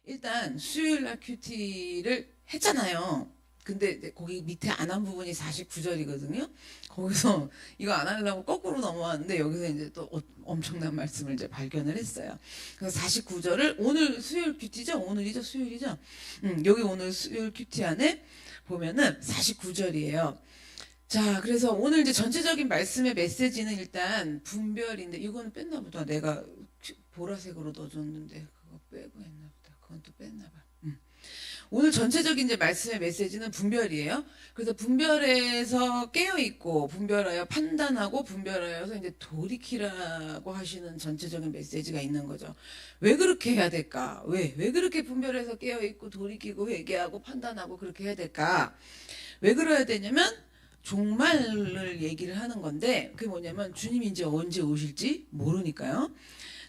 일단 수요일 날 큐티를 했잖아요. 근데 이제 거기 밑에 안 한 부분이 49절이거든요. 거기서 이거 안 하려고 거꾸로 넘어왔는데 여기서 이제 또 엄청난 말씀을 이제 발견을 했어요. 그래서 49절을 오늘 수요일 큐티죠? 오늘이죠? 수요일이죠? 여기 오늘 수요일 큐티 안에 보면은 49절이에요. 자, 그래서 오늘 이제 전체적인 말씀의 메시지는 일단 분별인데 이거는 뺐나 보다. 내가 보라색으로 넣어줬는데 그거 빼고 했나 보다. 그건 또 뺐나 봐. 오늘 전체적인 이제 말씀의 메시지는 분별이에요. 그래서 분별에서 깨어 있고 분별하여 판단하고 분별하여서 이제 돌이키라고 하시는 전체적인 메시지가 있는 거죠. 왜 그렇게 해야 될까? 왜 그렇게 분별해서 깨어 있고 돌이키고 회개하고 판단하고 그렇게 해야 될까? 왜 그래야 되냐면 종말을 얘기를 하는 건데 그게 뭐냐면 주님이 이제 언제 오실지 모르니까요.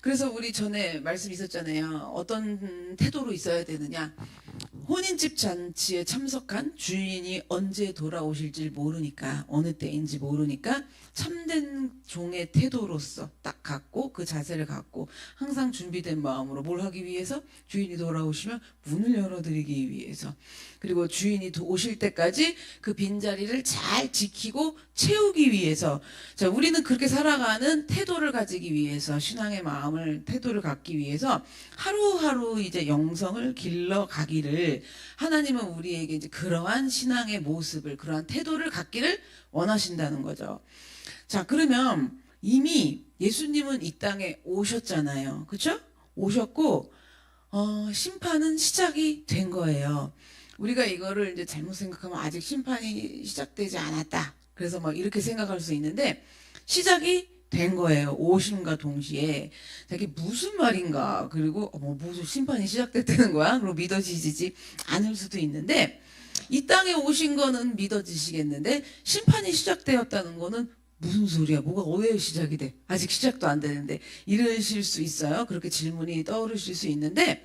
그래서 우리 전에 말씀 있었잖아요. 어떤 태도로 있어야 되느냐. 혼인집 잔치에 참석한 주인이 언제 돌아오실지 모르니까 어느 때인지 모르니까 참된 종의 태도로서 딱 갖고 그 자세를 갖고 항상 준비된 마음으로 뭘 하기 위해서 주인이 돌아오시면 문을 열어드리기 위해서 그리고 주인이 오실 때까지 그 빈자리를 잘 지키고 채우기 위해서 자 우리는 그렇게 살아가는 태도를 가지기 위해서 신앙의 마음을 태도를 갖기 위해서 하루하루 이제 영성을 길러가기를 하나님은 우리에게 이제 그러한 신앙의 모습을 그러한 태도를 갖기를 원하신다는 거죠. 자 그러면 이미 예수님은 이 땅에 오셨잖아요. 그렇죠? 오셨고 심판은 시작이 된 거예요. 우리가 이거를 이제 잘못 생각하면 아직 심판이 시작되지 않았다. 그래서 막 이렇게 생각할 수 있는데 시작이 된 거예요. 오심과 동시에. 이게 무슨 말인가. 그리고 무슨 심판이 시작됐다는 거야. 그리고 믿어지지 않을 수도 있는데 이 땅에 오신 거는 믿어지시겠는데 심판이 시작되었다는 거는 무슨 소리야? 뭐가 왜 시작이 돼? 아직 시작도 안 되는데 이러실 수 있어요. 그렇게 질문이 떠오르실 수 있는데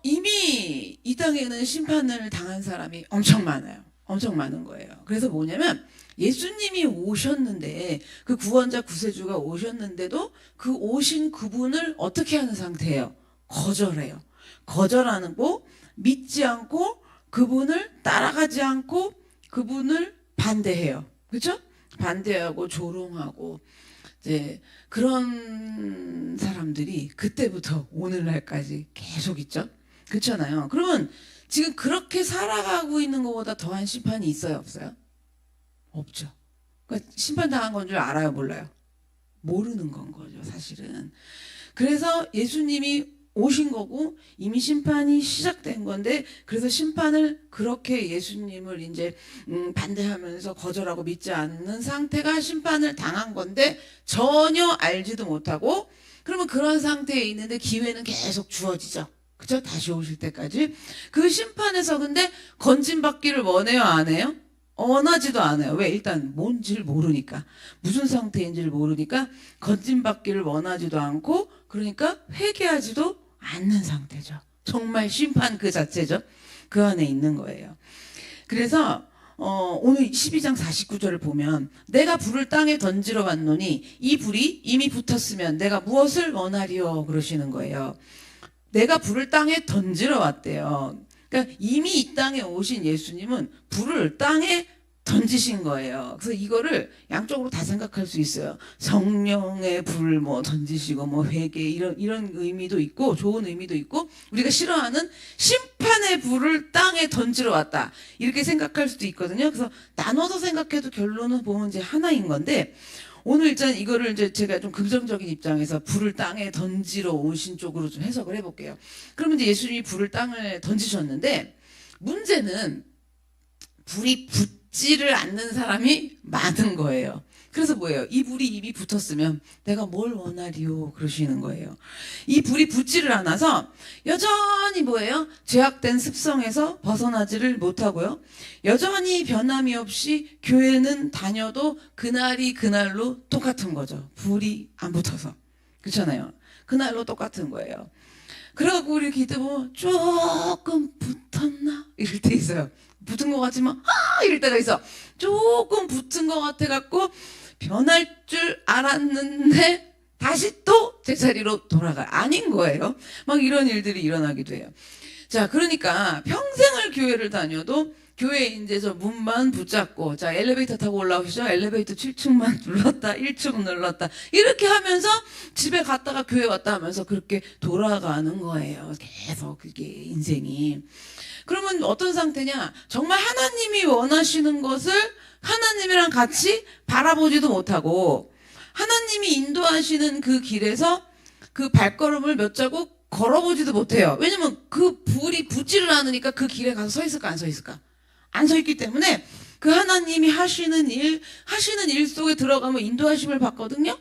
이미 이 땅에는 심판을 당한 사람이 엄청 많아요. 엄청 많은 거예요. 그래서 뭐냐면 예수님이 오셨는데 그 구원자 구세주가 오셨는데도 그 오신 그분을 어떻게 하는 상태예요? 거절해요. 거절하는 거 믿지 않고 그분을 따라가지 않고 그분을 반대해요. 그렇죠? 반대하고 조롱하고 이제 그런 사람들이 그때부터 오늘날까지 계속 있죠. 그렇잖아요. 그러면 지금 그렇게 살아가고 있는 것보다 더한 심판이 있어요, 없어요? 없죠. 그러니까 심판당한 건 줄 알아요, 몰라요? 모르는 건 거죠, 사실은. 그래서 예수님이 오신 거고 이미 심판이 시작된 건데 그래서 심판을 그렇게 예수님을 이제 반대하면서 거절하고 믿지 않는 상태가 심판을 당한 건데 전혀 알지도 못하고 그러면 그런 상태에 있는데 기회는 계속 주어지죠. 그죠? 다시 오실 때까지. 그 심판에서 근데 건진받기를 원해요, 안 해요? 원하지도 않아요. 왜? 일단 뭔지를 모르니까. 무슨 상태인지를 모르니까 건진받기를 원하지도 않고 그러니까 회개하지도 않는 상태죠. 정말 심판 그 자체죠. 그 안에 있는 거예요. 그래서 오늘 12장 49절을 보면 내가 불을 땅에 던지러 왔노니 이 불이 이미 붙었으면 내가 무엇을 원하리요 그러시는 거예요. 내가 불을 땅에 던지러 왔대요. 그러니까 이미 이 땅에 오신 예수님은 불을 땅에 던지신 거예요. 그래서 이거를 양쪽으로 다 생각할 수 있어요. 성령의 불 뭐 던지시고 뭐 회개 이런 의미도 있고 좋은 의미도 있고 우리가 싫어하는 심판의 불을 땅에 던지러 왔다 이렇게 생각할 수도 있거든요. 그래서 나눠서 생각해도 결론은 보면 이제 하나인 건데 오늘 일단 이거를 이제 제가 좀 긍정적인 입장에서 불을 땅에 던지러 오신 쪽으로 좀 해석을 해볼게요. 그러면 이제 예수님이 불을 땅에 던지셨는데 문제는 불이 붙지를 않는 사람이 많은 거예요. 그래서 뭐예요? 이 불이 이미 붙었으면 내가 뭘 원하리요? 그러시는 거예요. 이 불이 붙지를 않아서 여전히 뭐예요? 죄악된 습성에서 벗어나지를 못하고요. 여전히 변함이 없이 교회는 다녀도 그날이 그날로 똑같은 거죠. 불이 안 붙어서. 그렇잖아요. 그날로 똑같은 거예요. 그래갖고 우리 기도 보면 조금 붙었나? 이럴 때 있어요. 붙은 것 같지만 이럴 때가 있어. 조금 붙은 것 같아갖고 변할 줄 알았는데 다시 또 제자리로 돌아가. 아닌 거예요. 막 이런 일들이 일어나기도 해요. 자, 그러니까 평생을 교회를 다녀도 교회 이제 저 문만 붙잡고, 자, 엘리베이터 타고 올라오시죠? 엘리베이터 7층만 눌렀다, 1층 눌렀다. 이렇게 하면서 집에 갔다가 교회 왔다 하면서 그렇게 돌아가는 거예요. 계속 그게 인생이. 그러면 어떤 상태냐? 정말 하나님이 원하시는 것을 하나님이랑 같이 바라보지도 못하고, 하나님이 인도하시는 그 길에서 그 발걸음을 몇 자국 걸어보지도 못해요. 왜냐면 그 불이 붙지를 않으니까 그 길에 가서 서 있을까, 안 서 있을까? 안 서 있기 때문에 그 하나님이 하시는 일 속에 들어가면 인도하심을 받거든요.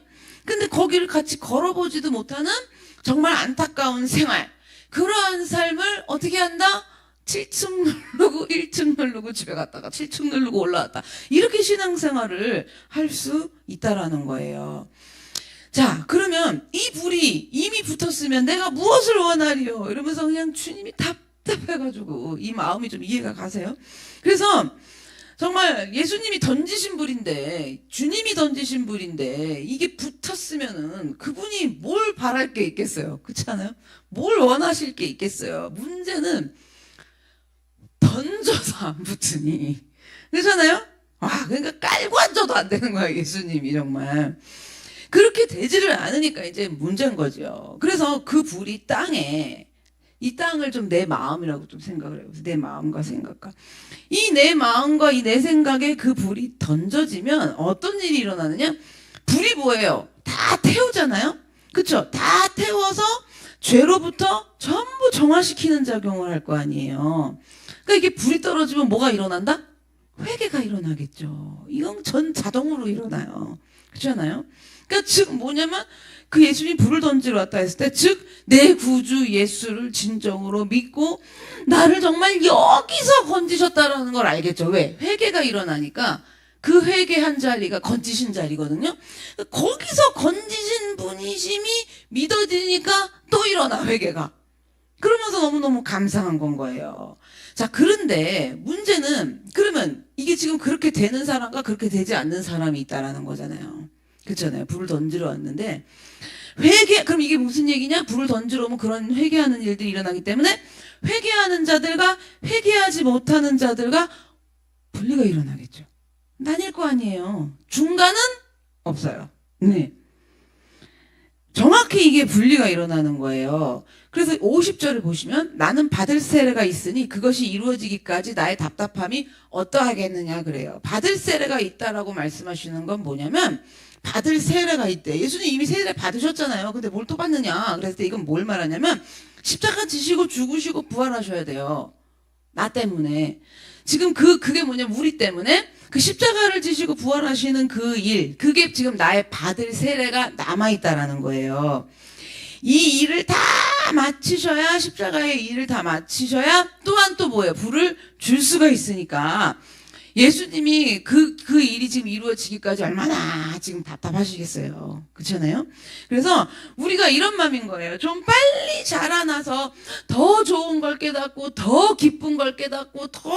근데 거기를 같이 걸어보지도 못하는 정말 안타까운 생활. 그러한 삶을 어떻게 한다? 7층 누르고 1층 누르고 집에 갔다가 7층 누르고 올라왔다. 이렇게 신앙생활을 할 수 있다라는 거예요. 자, 그러면 이 불이 이미 붙었으면 내가 무엇을 원하리요? 이러면서 그냥 주님이 답답해가지고 이 마음이 좀 이해가 가세요? 그래서 정말 예수님이 던지신 불인데, 주님이 던지신 불인데 이게 붙었으면은 그분이 뭘 바랄 게 있겠어요? 그렇지 않아요? 뭘 원하실 게 있겠어요? 문제는 던져서 안 붙으니. 그렇잖아요? 와, 그러니까 깔고 앉아도 안 되는 거야, 예수님이 정말. 그렇게 되지를 않으니까 이제 문제인 거죠. 그래서 그 불이 땅에, 이 땅을 좀 내 마음이라고 좀 생각을 해요. 내 마음과 생각과. 이 내 마음과 이 내 생각에 그 불이 던져지면 어떤 일이 일어나느냐? 불이 뭐예요? 다 태우잖아요? 그쵸? 다 태워서 죄로부터 전부 정화시키는 작용을 할 거 아니에요. 그러니까 이게 불이 떨어지면 뭐가 일어난다? 회개가 일어나겠죠. 이건 전 자동으로 일어나요. 그렇잖아요? 그러니까 즉 뭐냐면 그 예수님이 불을 던지러 왔다 했을 때, 즉 내 구주 예수를 진정으로 믿고 나를 정말 여기서 건지셨다라는 걸 알겠죠. 왜? 회개가 일어나니까 그 회개한 자리가 건지신 자리거든요. 거기서 건지신 분이심이 믿어지니까 또 일어나, 회개가. 그러면서 너무너무 감사한 건 거예요. 자, 그런데 문제는, 그러면 이게 지금 그렇게 되는 사람과 그렇게 되지 않는 사람이 있다라는 거잖아요. 그렇잖아요. 불을 던지러 왔는데 그럼 이게 무슨 얘기냐? 불을 던지러 오면 그런 회개하는 일들이 일어나기 때문에 회개하는 자들과 회개하지 못하는 자들과 분리가 일어나겠죠. 나뉠 거 아니에요. 중간은 없어요. 네. 정확히 이게 분리가 일어나는 거예요. 그래서 50절을 보시면 나는 받을 세례가 있으니 그것이 이루어지기까지 나의 답답함이 어떠하겠느냐 그래요. 받을 세례가 있다라고 말씀하시는 건 뭐냐면, 받을 세례가 있대. 예수님 이미 세례 받으셨잖아요. 근데 뭘 또 받느냐? 그랬을 때 이건 뭘 말하냐면, 십자가 지시고 죽으시고 부활하셔야 돼요. 나 때문에. 지금 그게 뭐냐면 우리 때문에 그 십자가를 지시고 부활하시는 그 일, 그게 지금 나의 받을 세례가 남아있다라는 거예요. 이 일을 다 마치셔야, 십자가의 일을 다 마치셔야 또한 또 뭐예요? 불을 줄 수가 있으니까. 예수님이 그 일이 지금 이루어지기까지 얼마나 지금 답답하시겠어요. 그렇잖아요? 그래서 우리가 이런 마음인 거예요. 좀 빨리 자라나서 더 좋은 걸 깨닫고, 더 기쁜 걸 깨닫고, 더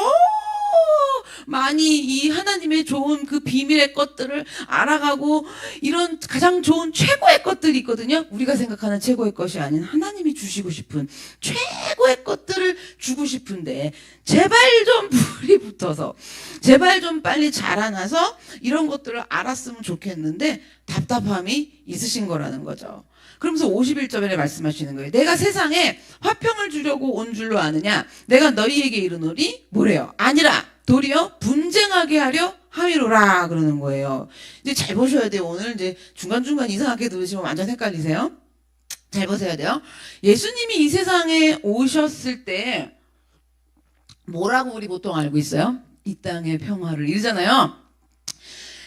많이 이 하나님의 좋은 그 비밀의 것들을 알아가고, 이런 가장 좋은 최고의 것들이 있거든요. 우리가 생각하는 최고의 것이 아닌 하나님이 주시고 싶은 최고의 것들을 주고 싶은데, 제발 좀 불이 붙어서, 제발 좀 빨리 자라나서 이런 것들을 알았으면 좋겠는데 답답함이 있으신 거라는 거죠. 그러면서 51절에 말씀하시는 거예요. 내가 세상에 화평을 주려고 온 줄로 아느냐? 내가 너희에게 이르노니 뭐래요? 아니라 도리어 분쟁하게 하려 함이로라 그러는 거예요. 이제 잘 보셔야 돼요. 오늘 이제 중간중간 이상하게 들으시면 완전 헷갈리세요. 잘 보셔야 돼요. 예수님이 이 세상에 오셨을 때 뭐라고 우리 보통 알고 있어요? 이 땅의 평화를 이러잖아요.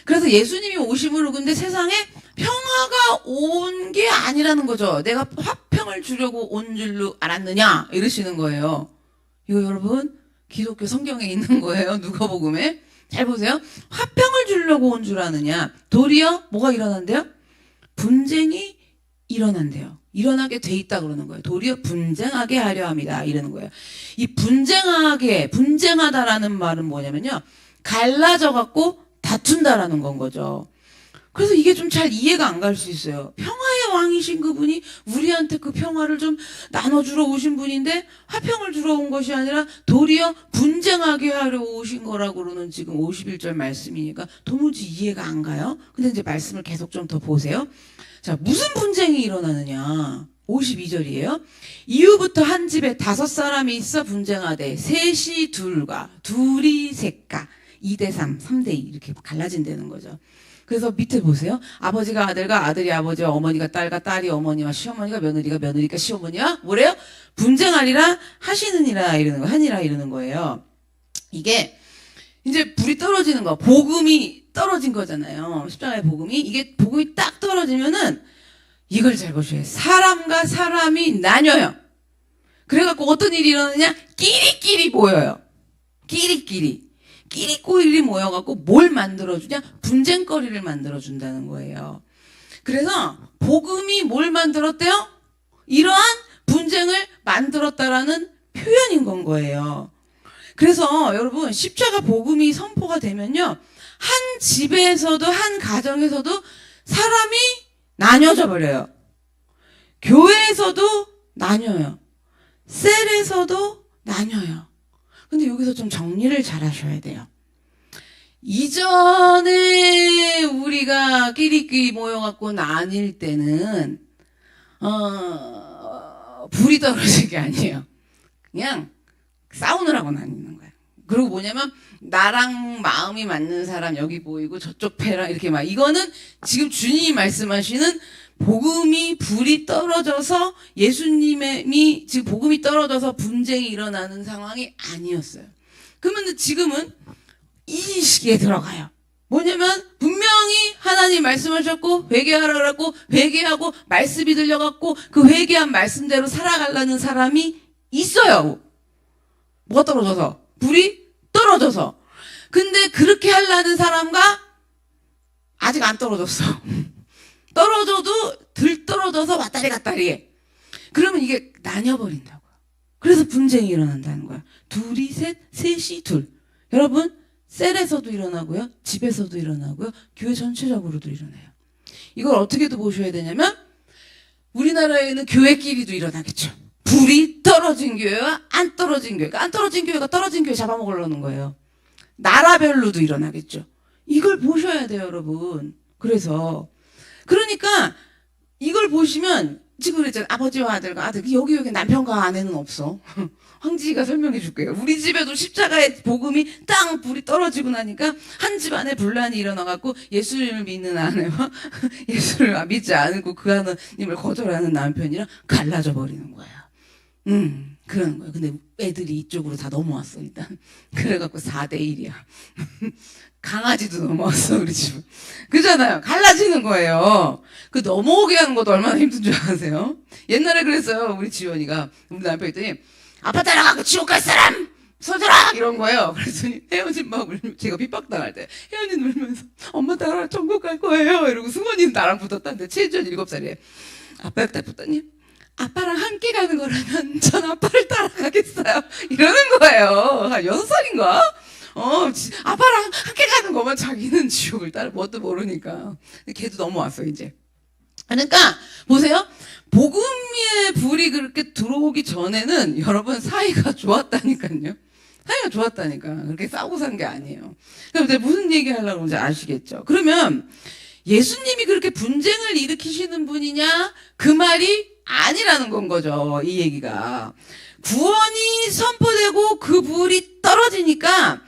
그래서 예수님이 오심으로 근데 세상에 평화가 온 게 아니라는 거죠. 내가 화평을 주려고 온 줄로 알았느냐 이러시는 거예요. 이거 여러분 기독교 성경에 있는 거예요. 누가복음에. 잘 보세요. 화평을 주려고 온 줄 아느냐. 도리어 뭐가 일어난대요? 분쟁이 일어난대요. 일어나게 돼 있다 그러는 거예요. 도리어 분쟁하게 하려 합니다. 이러는 거예요. 이 분쟁하다라는 말은 뭐냐면요. 갈라져 갖고 다툰다라는 건 거죠. 그래서 이게 좀 잘 이해가 안 갈 수 있어요. 평화에 왕이신 그분이 우리한테 그 평화를 좀 나눠주러 오신 분인데 화평을 주러 온 것이 아니라 도리어 분쟁하게 하려 오신 거라고는 지금 51절 말씀이니까 도무지 이해가 안 가요. 근데 이제 말씀을 계속 좀 더 보세요. 자, 무슨 분쟁이 일어나느냐. 52절이에요. 이후부터 한 집에 5사람이 있어 분쟁하되 셋이 둘과 둘이 셋과 2대3, 3대2 이렇게 갈라진다는 거죠. 그래서 밑에 보세요. 아버지가 아들과 아들이 아버지와 어머니가 딸과 딸이 어머니와 시어머니가 며느리가 며느리가 시어머니와 뭐래요? 분쟁하리라 하시느니라 이러는 거, 하니라 이러는 거예요. 이게 이제 불이 떨어지는 거, 복음이 떨어진 거잖아요. 십자가의 복음이. 이게 복음이 딱 떨어지면은 이걸 잘 보셔야 해요. 사람과 사람이 나뉘어요. 그래갖고 어떤 일이 일어나냐? 끼리끼리 모여요. 끼리끼리 모여갖고 뭘 만들어주냐? 분쟁거리를 만들어준다는 거예요. 그래서 복음이 뭘 만들었대요? 이러한 분쟁을 만들었다라는 표현인 건 거예요. 그래서 여러분 십자가 복음이 선포가 되면요. 한 집에서도 한 가정에서도 사람이 나뉘어져 버려요. 교회에서도 나뉘어요. 셀에서도 나뉘어요. 근데 여기서 좀 정리를 잘 하셔야 돼요. 이전에 우리가 끼리끼리 모여갖고 나뉠 때는 불이 떨어진 게 아니에요. 그냥 싸우느라고 나뉘는 거예요. 그리고 뭐냐면 나랑 마음이 맞는 사람 여기 보이고 저쪽 패랑 이렇게 막 이거는 지금 주님이 말씀하시는 복음이 불이 떨어져서 예수님이 지금 복음이 떨어져서 분쟁이 일어나는 상황이 아니었어요. 그러면 지금은 이 시기에 들어가요. 뭐냐면 분명히 하나님 말씀하셨고 회개하라고 회개하고 말씀이 들려갖고 그 회개한 말씀대로 살아가려는 사람이 있어요. 뭐가 떨어져서? 불이 떨어져서. 근데 그렇게 하려는 사람과 아직 안 떨어졌어. 떨어져도 덜 떨어져서 왔다리 갔다리 해. 그러면 이게 나뉘어버린다고요. 그래서 분쟁이 일어난다는 거야. 둘이 셋, 셋이 둘. 여러분 셀에서도 일어나고요. 집에서도 일어나고요. 교회 전체적으로도 일어나요. 이걸 어떻게도 보셔야 되냐면 우리나라에는 교회끼리도 일어나겠죠. 불이 떨어진 교회와 안 떨어진 교회가 안 떨어진 교회가 떨어진 교회 잡아먹으려는 거예요. 나라별로도 일어나겠죠. 이걸 보셔야 돼요, 여러분. 그러니까 이걸 보시면 지금 그랬잖아요. 아버지와 아들과 아들. 여기 남편과 아내는 없어. 황지희가 설명해 줄게요. 우리 집에도 십자가의 복음이 땅 불이 떨어지고 나니까 한 집안에 분란이 일어나갖고 예수님을 믿는 아내와 예수를 믿지 않고 그 하나님을 거절하는 남편이랑 갈라져 버리는 거야. 그러는 거예요. 근데 애들이 이쪽으로 다 넘어왔어, 일단. 그래갖고 4대1이야. 강아지도 넘어왔어, 우리 집은. 그잖아요. 갈라지는 거예요. 그 넘어오게 하는 것도 얼마나 힘든 줄 아세요? 옛날에 그랬어요. 우리 지원이가. 우리 남편이 했더니, 아빠 따라가고 지옥 갈 사람! 서들아! 이런 거예요. 그랬더니 혜연이 막 제가 핍박당할 때, 혜연이 울면서, 엄마 따라 천국 갈 거예요. 이러고 승원이는 나랑 붙었다는데, 최지원 7살이에요. 아빠 옆에 붙더니, 아빠랑 함께 가는 거라면 전 아빠를 따라가겠어요. 이러는 거예요. 한 6살인가? 아빠랑 함께 가는 거면 자기는 지옥을 따라 뭣도 모르니까. 걔도 넘어왔어, 이제. 그러니까, 보세요. 복음의 불이 그렇게 들어오기 전에는 여러분 사이가 좋았다니까요. 사이가 좋았다니까. 그렇게 싸우고 산 게 아니에요. 그럼 내가 무슨 얘기 하려고 하는지 아시겠죠? 그러면 예수님이 그렇게 분쟁을 일으키시는 분이냐? 그 말이 아니라는 건 거죠. 이 얘기가. 구원이 선포되고 그 불이 떨어지니까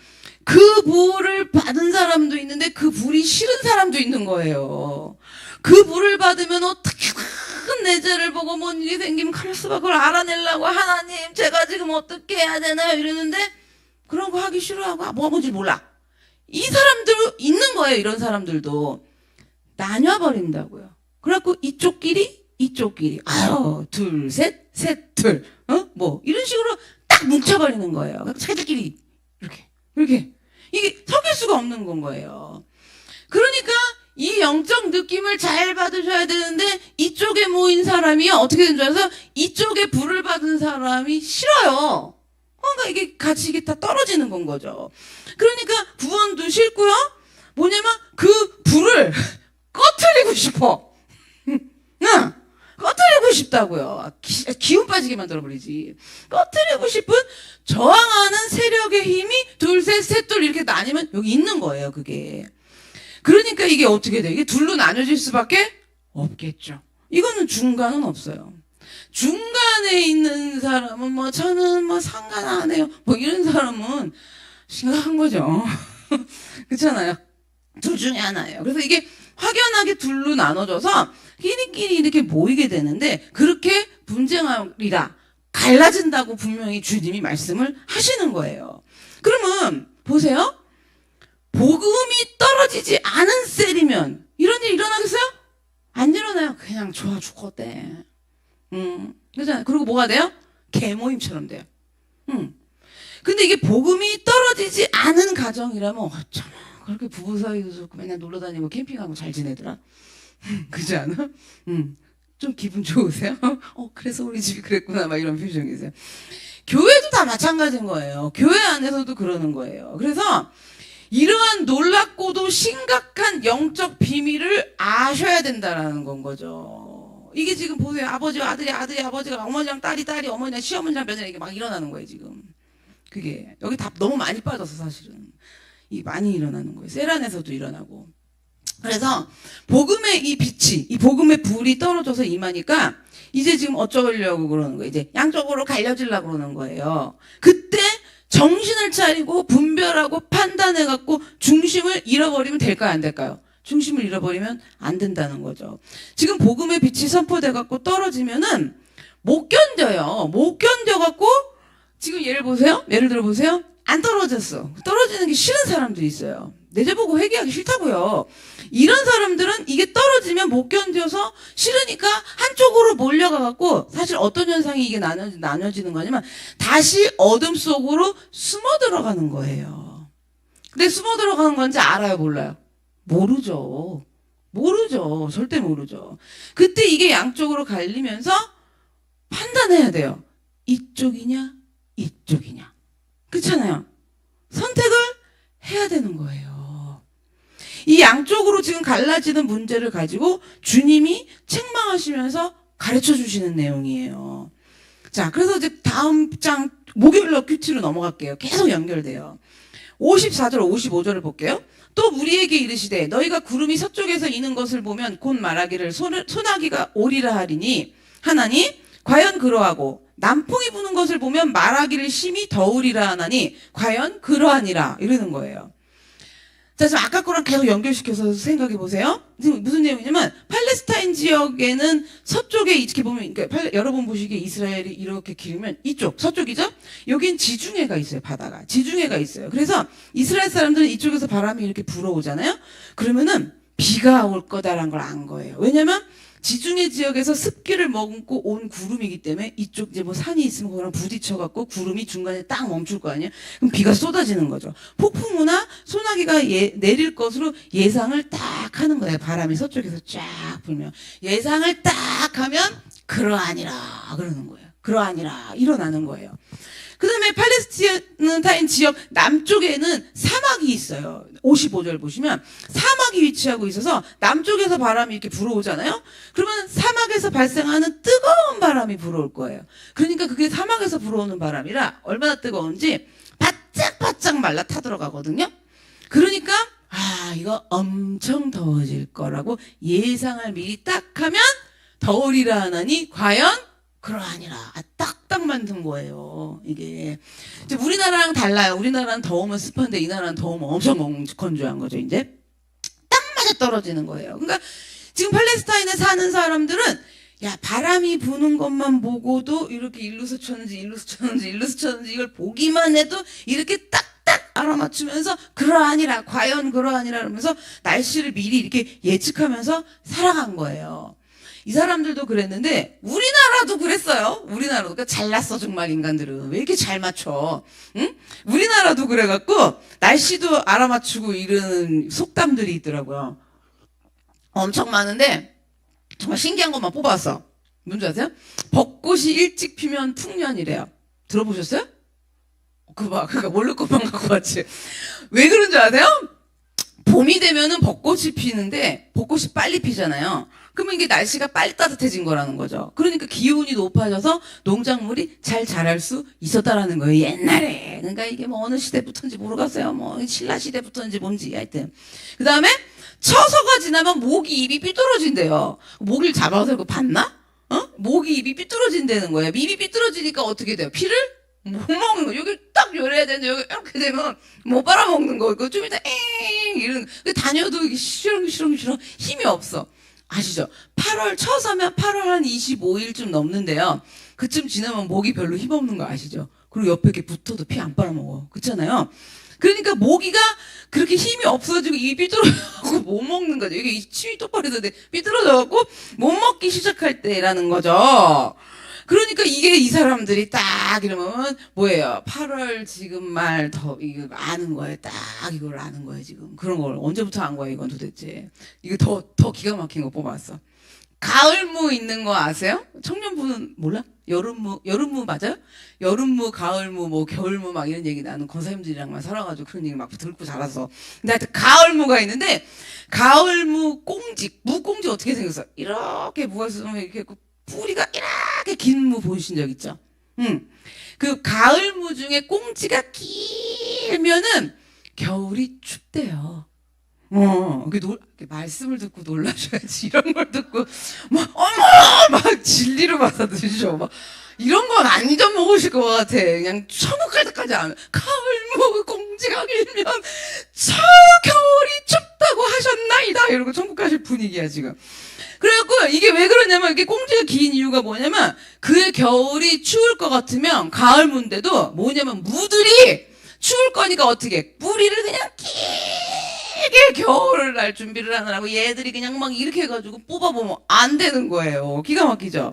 그 불을 받은 사람도 있는데 그 불이 싫은 사람도 있는 거예요. 그 불을 받으면 어떻게든 내 죄를 보고 뭔 일이 생기면 카라스바 그걸 알아내려고 하나님 제가 지금 어떻게 해야 되나요? 이러는데 그런 거 하기 싫어하고 뭐가 뭔지 몰라. 이 사람들 있는 거예요. 이런 사람들도. 나뉘어버린다고요. 그래갖고 이쪽끼리 아유 둘 셋 셋 둘 뭐 이런 식으로 딱 뭉쳐버리는 거예요. 자기들끼리 이렇게 이게 섞일 수가 없는 건 거예요. 그러니까 이 영적 느낌을 잘 받으셔야 되는데 이쪽에 모인 사람이 어떻게 된 줄 알아서 이쪽에 불을 받은 사람이 싫어요. 그러니까 이게 같이 이게 다 떨어지는 건 거죠. 그러니까 구원도 싫고요. 뭐냐면 그 불을 꺼트리고 싶어. 응. 꺼뜨리고 싶다고요. 기운 빠지게 만들어버리지. 꺼뜨리고 싶은 저항하는 세력의 힘이 둘, 셋, 셋둘 이렇게 나뉘면 여기 있는 거예요, 그게. 그러니까 이게 어떻게 돼? 이게 둘로 나눠질 수밖에 없겠죠. 이거는 중간은 없어요. 중간에 있는 사람은 뭐 저는 뭐 상관 안 해요. 뭐 이런 사람은 심각한 거죠. 그렇잖아요. 둘 중에 하나예요. 그래서 이게 확연하게 둘로 나눠져서 끼리끼리 이렇게 모이게 되는데 그렇게 분쟁하리라 갈라진다고 분명히 주님이 말씀을 하시는 거예요. 그러면 보세요. 복음이 떨어지지 않은 셀이면 이런 일 일어나겠어요? 안 일어나요. 그냥 좋아 죽겠대. 그렇잖아요. 그리고 뭐가 돼요? 개모임처럼 돼요. 근데 이게 복음이 떨어지지 않은 가정이라면 어쩌면 그렇게 부부 사이도 좋고 맨날 놀러 다니고 캠핑하고 잘 지내더라. 그렇지 않아? 좀 기분 좋으세요? 그래서 우리 집이 그랬구나 막 이런 표정이세요. 교회도 다 마찬가지인 거예요. 교회 안에서도 그러는 거예요. 그래서 이러한 놀랍고도 심각한 영적 비밀을 아셔야 된다라는 건 거죠. 이게 지금 보세요. 아버지와 아들이, 아들이 아버지가, 어머니랑 딸이, 딸이 어머니랑 시어머니랑 며느리 이게 막 일어나는 거예요, 지금. 그게. 여기 다 너무 많이 빠져서 사실은. 이게 많이 일어나는 거예요. 셀 안에서도 일어나고. 그래서 복음의 이 빛이, 이 복음의 불이 떨어져서 임하니까 이제 지금 어쩌려고 그러는 거예요. 이제 양쪽으로 갈려지려고 그러는 거예요. 그때 정신을 차리고 분별하고 판단해갖고 중심을 잃어버리면 될까요? 안 될까요? 중심을 잃어버리면 안 된다는 거죠. 지금 복음의 빛이 선포돼갖고 떨어지면은 못 견뎌요. 못 견뎌갖고 지금 예를 들어 보세요. 안 떨어졌어. 떨어지는 게 싫은 사람들이 있어요. 내재보고 회개하기 싫다고요. 이런 사람들은 이게 떨어지면 못 견뎌서 싫으니까 한쪽으로 몰려가갖고 사실 어떤 현상이 이게 나눠지는 거냐면 다시 어둠 속으로 숨어 들어가는 거예요. 근데 숨어 들어가는 건지 알아요, 몰라요? 모르죠. 모르죠. 절대 모르죠. 그때 이게 양쪽으로 갈리면서 판단해야 돼요. 이쪽이냐, 이쪽이냐. 그렇잖아요. 선택을 해야 되는 거예요. 이 양쪽으로 지금 갈라지는 문제를 가지고 주님이 책망하시면서 가르쳐 주시는 내용이에요. 자, 그래서 이제 다음 장 목요일로 큐티로 넘어갈게요. 계속 연결돼요. 54절, 55절을 볼게요. 또 무리에게 이르시되 너희가 구름이 서쪽에서 이는 것을 보면 곧 말하기를 소나기가 오리라 하리니 하나니 과연 그러하고 남풍이 부는 것을 보면 말하기를 심히 더우리라 하나니 과연 그러하니라 이러는 거예요. 자, 지금 아까 거랑 계속 연결시켜서 생각해 보세요. 지금 무슨 내용이냐면 팔레스타인 지역에는 서쪽에 이렇게 보면 그러니까 여러분 보시기에 이스라엘이 이렇게 길면 이쪽 서쪽이죠? 여긴 지중해가 있어요. 바다가 지중해가 있어요. 그래서 이스라엘 사람들은 이쪽에서 바람이 이렇게 불어오잖아요. 그러면은 비가 올 거다라는 걸 안 거예요. 왜냐면 지중해 지역에서 습기를 머금고 온 구름이기 때문에 이쪽 이제 뭐 산이 있으면 그거랑 부딪혀갖고 구름이 중간에 딱 멈출 거 아니에요? 그럼 비가 쏟아지는 거죠. 폭풍우나 소나기가 내릴 것으로 예상을 딱 하는 거예요. 바람이 서쪽에서 쫙 불면. 예상을 딱 하면 그러하니라 그러는 거예요. 그러하니라 일어나는 거예요. 그 다음에 팔레스타인 지역 남쪽에는 사막이 있어요. 55절 보시면 사막이 위치하고 있어서 남쪽에서 바람이 이렇게 불어오잖아요. 그러면 사막에서 발생하는 뜨거운 바람이 불어올 거예요. 그러니까 그게 사막에서 불어오는 바람이라 얼마나 뜨거운지 바짝바짝 말라 타들어가거든요. 그러니까 이거 엄청 더워질 거라고 예상을 미리 딱 하면 더우리라 하나니 과연 그러하니라. 딱딱 만든 거예요. 이게 이제 우리나라랑 달라요. 우리나라는 더우면 습한데 이 나라는 더우면 엄청 건조한 거죠. 이제 딱 맞아 떨어지는 거예요. 그러니까 지금 팔레스타인에 사는 사람들은 야 바람이 부는 것만 보고도 이렇게 일로 스쳤는지 이걸 보기만 해도 이렇게 딱딱 알아맞추면서 그러하니라 과연 그러하니라 그러면서 날씨를 미리 이렇게 예측하면서 살아간 거예요. 이 사람들도 그랬는데 우리나라도 그랬어요. 우리나라도 그러니까 잘났어 정말 인간들은 왜 이렇게 잘 맞춰? 응? 우리나라도 그래갖고 날씨도 알아맞추고 이런 속담들이 있더라고요. 엄청 많은데 정말 신기한 것만 뽑아왔어. 뭔지 아세요? 벚꽃이 일찍 피면 풍년이래요. 들어보셨어요? 그러니까 모를 것만 갖고 왔지. 왜 그런 줄 아세요? 봄이 되면은 벚꽃이 피는데 벚꽃이 빨리 피잖아요. 그러면 이게 날씨가 빨리 따뜻해진 거라는 거죠. 그러니까 기온이 높아져서 농작물이 잘 자랄 수 있었다라는 거예요. 옛날에. 그러니까 이게 뭐 어느 시대부터인지 모르겠어요. 뭐 신라 시대부터인지 뭔지 하여튼. 그 다음에 처서가 지나면 모기 입이 삐뚤어진대요. 모기를 잡아서 그거 봤나? 모기 입이 삐뚤어진다는 거예요. 입이 삐뚤어지니까 어떻게 돼요? 피를 못 먹는 거. 여기 딱 요래야 되는데 여기 이렇게 되면 못 빨아먹는 거. 그 좀 이따 이런 다녀도 이게 시렁시렁 힘이 없어. 아시죠? 8월 처서면 8월 한 25일쯤 넘는데요. 그쯤 지나면 목이 별로 힘없는 거 아시죠? 그리고 옆에 이렇게 붙어도 피 안 빨아먹어. 그렇잖아요. 그러니까 모기가 그렇게 힘이 없어지고 입이 삐뚤어져갖고 못 먹는 거죠. 이게 침이 똑바로 있는데 삐뚤어져갖고 못 먹기 시작할 때라는 거죠. 그러니까 이게 이 사람들이 딱 이러면 뭐예요? 8월 지금 말 더 이거 아는 거예요. 딱 이걸 아는 거예요 지금. 그런 걸 언제부터 안 거예요 이건 도대체. 이거 더 기가 막힌 거 뽑았어. 가을무 있는 거 아세요? 청년부는 몰라? 여름무 맞아요? 여름무, 가을무, 뭐 겨울무 막 이런 얘기 나는 권사님들이랑만 살아가지고 그런 얘기 막 듣고 자라서. 근데 하여튼 가을무가 있는데 가을무 꽁지, 무꽁지 어떻게 생겼어? 이렇게 무가 있으면 이렇게 뿌리가 이렇게 긴 무 보신 적 있죠? 그 가을무 중에 꽁지가 길면은 겨울이 춥대요. 말씀을 듣고 놀라셔야지. 이런 걸 듣고, 막 진리로 받아들이셔. 막, 이런 건 안 잊어먹으실 것 같아. 그냥 천국 갈 때까지 안, 가을무 공지가 길면, 겨울이 춥다고 하셨나이다. 이러고 천국 가실 분위기야, 지금. 그래갖고, 이게 왜 그러냐면, 이게 꽁지가 긴 이유가 뭐냐면, 그의 겨울이 추울 것 같으면, 가을무인데도 뭐냐면, 무들이 추울 거니까 어떻게, 뿌리를 그냥 길게 겨울을 날 준비를 하느라고 얘들이 그냥 막 이렇게 해가지고 뽑아보면 안 되는 거예요. 기가 막히죠?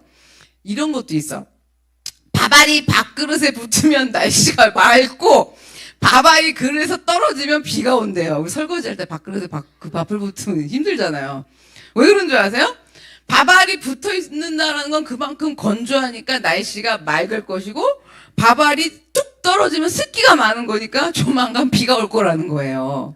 이런 것도 있어. 밥알이 밥그릇에 붙으면 날씨가 맑고, 밥알이 그릇에서 떨어지면 비가 온대요. 우리 설거지 할 때 밥그릇에 그 밥을 붙으면 힘들잖아요. 왜 그런 줄 아세요? 밥알이 붙어 있는다는 건 그만큼 건조하니까 날씨가 맑을 것이고, 밥알이 뚝 떨어지면 습기가 많은 거니까 조만간 비가 올 거라는 거예요.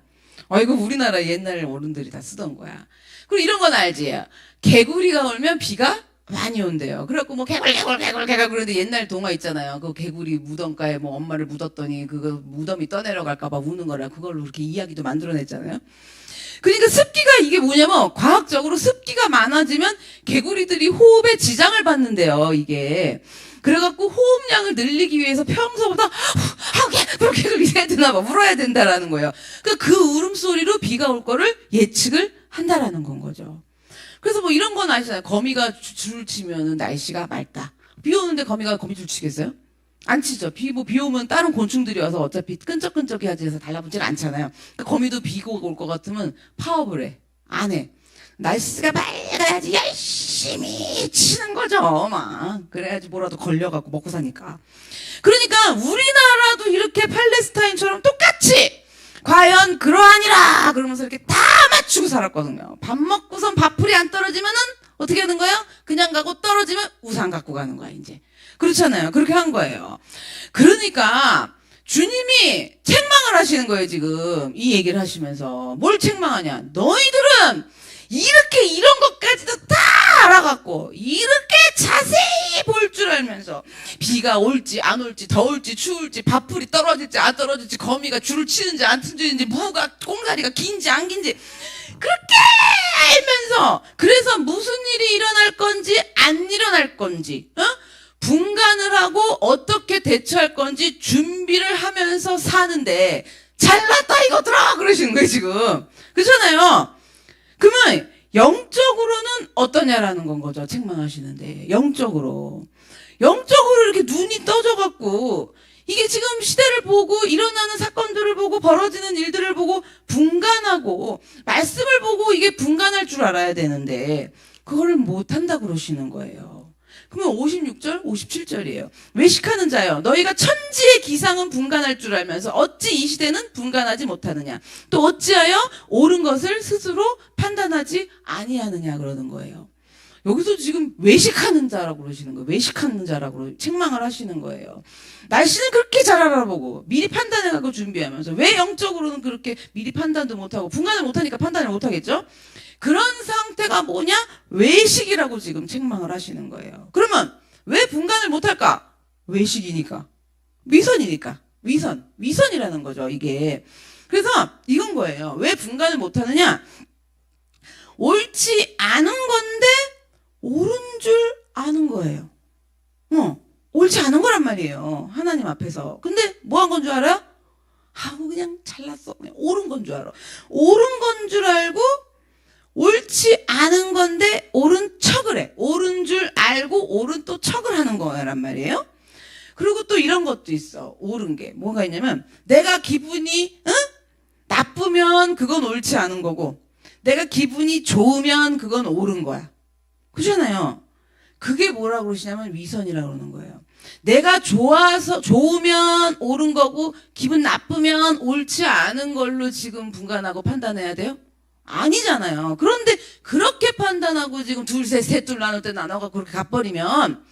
이거 우리나라 옛날 어른들이 다 쓰던 거야. 그리고 이런 건 알지? 개구리가 울면 비가 많이 온대요. 그래갖고 뭐 개굴 그러는데 옛날 동화 있잖아요. 그 개구리 무덤가에 뭐 엄마를 묻었더니 그거 무덤이 떠내려갈까봐 우는 거라 그걸로 그렇게 이야기도 만들어냈잖아요. 그러니까 습기가 이게 뭐냐면 과학적으로 습기가 많아지면 개구리들이 호흡에 지장을 받는데요. 이게. 그래갖고 호흡량을 늘리기 위해서 평소보다 그렇게 해야 되나 봐. 울어야 된다라는 거예요. 그 울음소리로 비가 올 거를 예측을 한다라는 건 거죠. 그래서 뭐 이런 건 아시잖아요. 거미가 줄을 치면은 날씨가 맑다. 비 오는데 거미가 거미줄 치겠어요? 안 치죠. 비 오면 다른 곤충들이 와서 어차피 끈적끈적해야지 해서 달라붙질 않잖아요. 그러니까 거미도 비가 올 것 같으면 파업을 해. 안 해. 날씨가 맑아야지 열심히 치는 거죠. 막. 그래야지 뭐라도 걸려갖고 먹고 사니까. 그러니까 우리나라도 이렇게 팔레스타인처럼 똑같이 과연 그러하니라 그러면서 이렇게 다 맞추고 살았거든요. 밥 먹고선 밥풀이 안 떨어지면은 어떻게 하는 거예요? 그냥 가고 떨어지면 우산 갖고 가는 거야 이제. 그렇잖아요. 그렇게 한 거예요. 그러니까 주님이 책망을 하시는 거예요 지금. 이 얘기를 하시면서. 뭘 책망하냐. 너희들은 이렇게 이런 것까지도 다 알아갖고 이렇게 자세히 볼 줄 알면서 비가 올지 안 올지 더울지 추울지 밥풀이 떨어질지 안 떨어질지 거미가 줄을 치는지 안 치는지 무가 꽁다리가 긴지 안 긴지 그렇게 알면서 그래서 무슨 일이 일어날 건지 안 일어날 건지 분간을 하고 어떻게 대처할 건지 준비를 하면서 사는데 잘났다 이거더라 그러시는 거예요 지금. 그렇잖아요. 그러면 영적으로는 어떠냐라는 건 거죠. 책망하시는데 영적으로 이렇게 눈이 떠져갖고 이게 지금 시대를 보고 일어나는 사건들을 보고 벌어지는 일들을 보고 분간하고 말씀을 보고 이게 분간할 줄 알아야 되는데 그거를 못한다 그러시는 거예요. 그러면 56절, 57절이에요. 외식하는 자여, 너희가 천지의 기상은 분간할 줄 알면서 어찌 이 시대는 분간하지 못하느냐. 또 어찌하여 옳은 것을 스스로 판단하지 아니하느냐 그러는 거예요. 여기서 지금 외식하는 자라고 그러시는 거예요. 외식하는 자라고 책망을 하시는 거예요. 날씨는 그렇게 잘 알아보고 미리 판단해가고 준비하면서 왜 영적으로는 그렇게 미리 판단도 못하고 분간을 못하니까 판단을 못하겠죠? 그런 상태가 뭐냐? 외식이라고 지금 책망을 하시는 거예요. 그러면 왜 분간을 못할까? 외식이니까. 위선이니까. 위선이라는 거죠, 이게. 그래서 이건 거예요. 왜 분간을 못하느냐? 옳지 않은 건데 옳은 줄 아는 거예요. 옳지 않은 거란 말이에요. 하나님 앞에서. 근데 뭐 한 건 줄 알아요? 그냥 잘났어. 그냥 옳은 건 줄 알아. 옳은 건 줄 알고 옳지 않은 건데 옳은 척을 해. 옳은 줄 알고 옳은 또 척을 하는 거란 말이에요. 그리고 또 이런 것도 있어. 옳은 게. 뭐가 있냐면 내가 기분이 나쁘면 그건 옳지 않은 거고 내가 기분이 좋으면 그건 옳은 거야. 그렇잖아요. 그게 뭐라고 그러시냐면 위선이라고 그러는 거예요. 내가 좋으면 옳은 거고 기분 나쁘면 옳지 않은 걸로 지금 분간하고 판단해야 돼요? 아니잖아요. 그런데 그렇게 판단하고 지금 둘, 셋, 셋, 둘 나눌 때 나눠갖고 그렇게 가버리면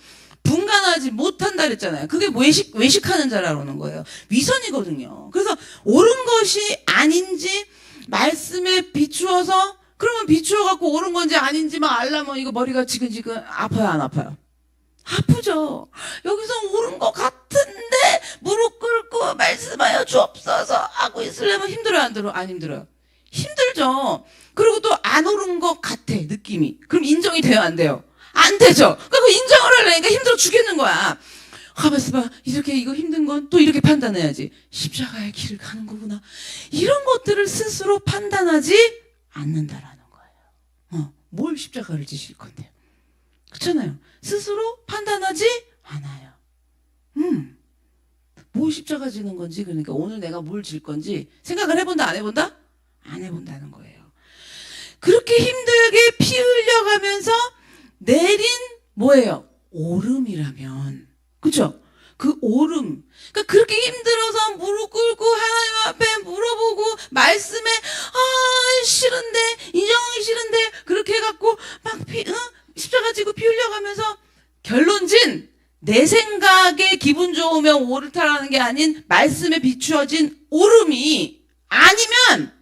분간하지 못한다 그랬잖아요. 그게 외식하는 자라고 그러는 거예요. 위선이거든요. 그래서 옳은 것이 아닌지 말씀에 비추어서 그러면 비추어갖고 옳은 건지 아닌지 막 알라면 이거 머리가 지근지근 아파요, 안 아파요? 아프죠. 여기서 옳은 것 같은데 무릎 꿇고 말씀하여 주옵소서 하고 있으려면 힘들어요, 안 들어요? 안 힘들어요. 힘들죠. 그리고 또 안 옳은 것 같아, 느낌이. 그럼 인정이 돼요, 안 돼요? 안 되죠. 그러니까 인정을 하려니까 힘들어 죽겠는 거야. 가만있어 봐. 이렇게 이거 힘든 건 또 이렇게 판단해야지. 십자가의 길을 가는 거구나. 이런 것들을 스스로 판단하지 않는다라는 거예요. 뭘 십자가를 지실 건데요? 그렇잖아요. 스스로 판단하지 않아요. 뭘 십자가 지는 건지, 그러니까 오늘 내가 뭘 질 건지 생각을 해본다, 안 해본다? 안 해본다는 거예요. 그렇게 힘들게 피 흘려가면서 내린 뭐예요? 오름이라면. 그쵸? 그 오름. 그러니까 그렇게 힘들어서 무릎 꿇고 하나님 앞에 물어보고 말씀에 싫은데 인정하기 싫은데 그렇게 해갖고 막 십자가 지고 피 흘려가면서 결론진 내 생각에 기분 좋으면 옳다라는 게 아닌 말씀에 비추어진 오름이 아니면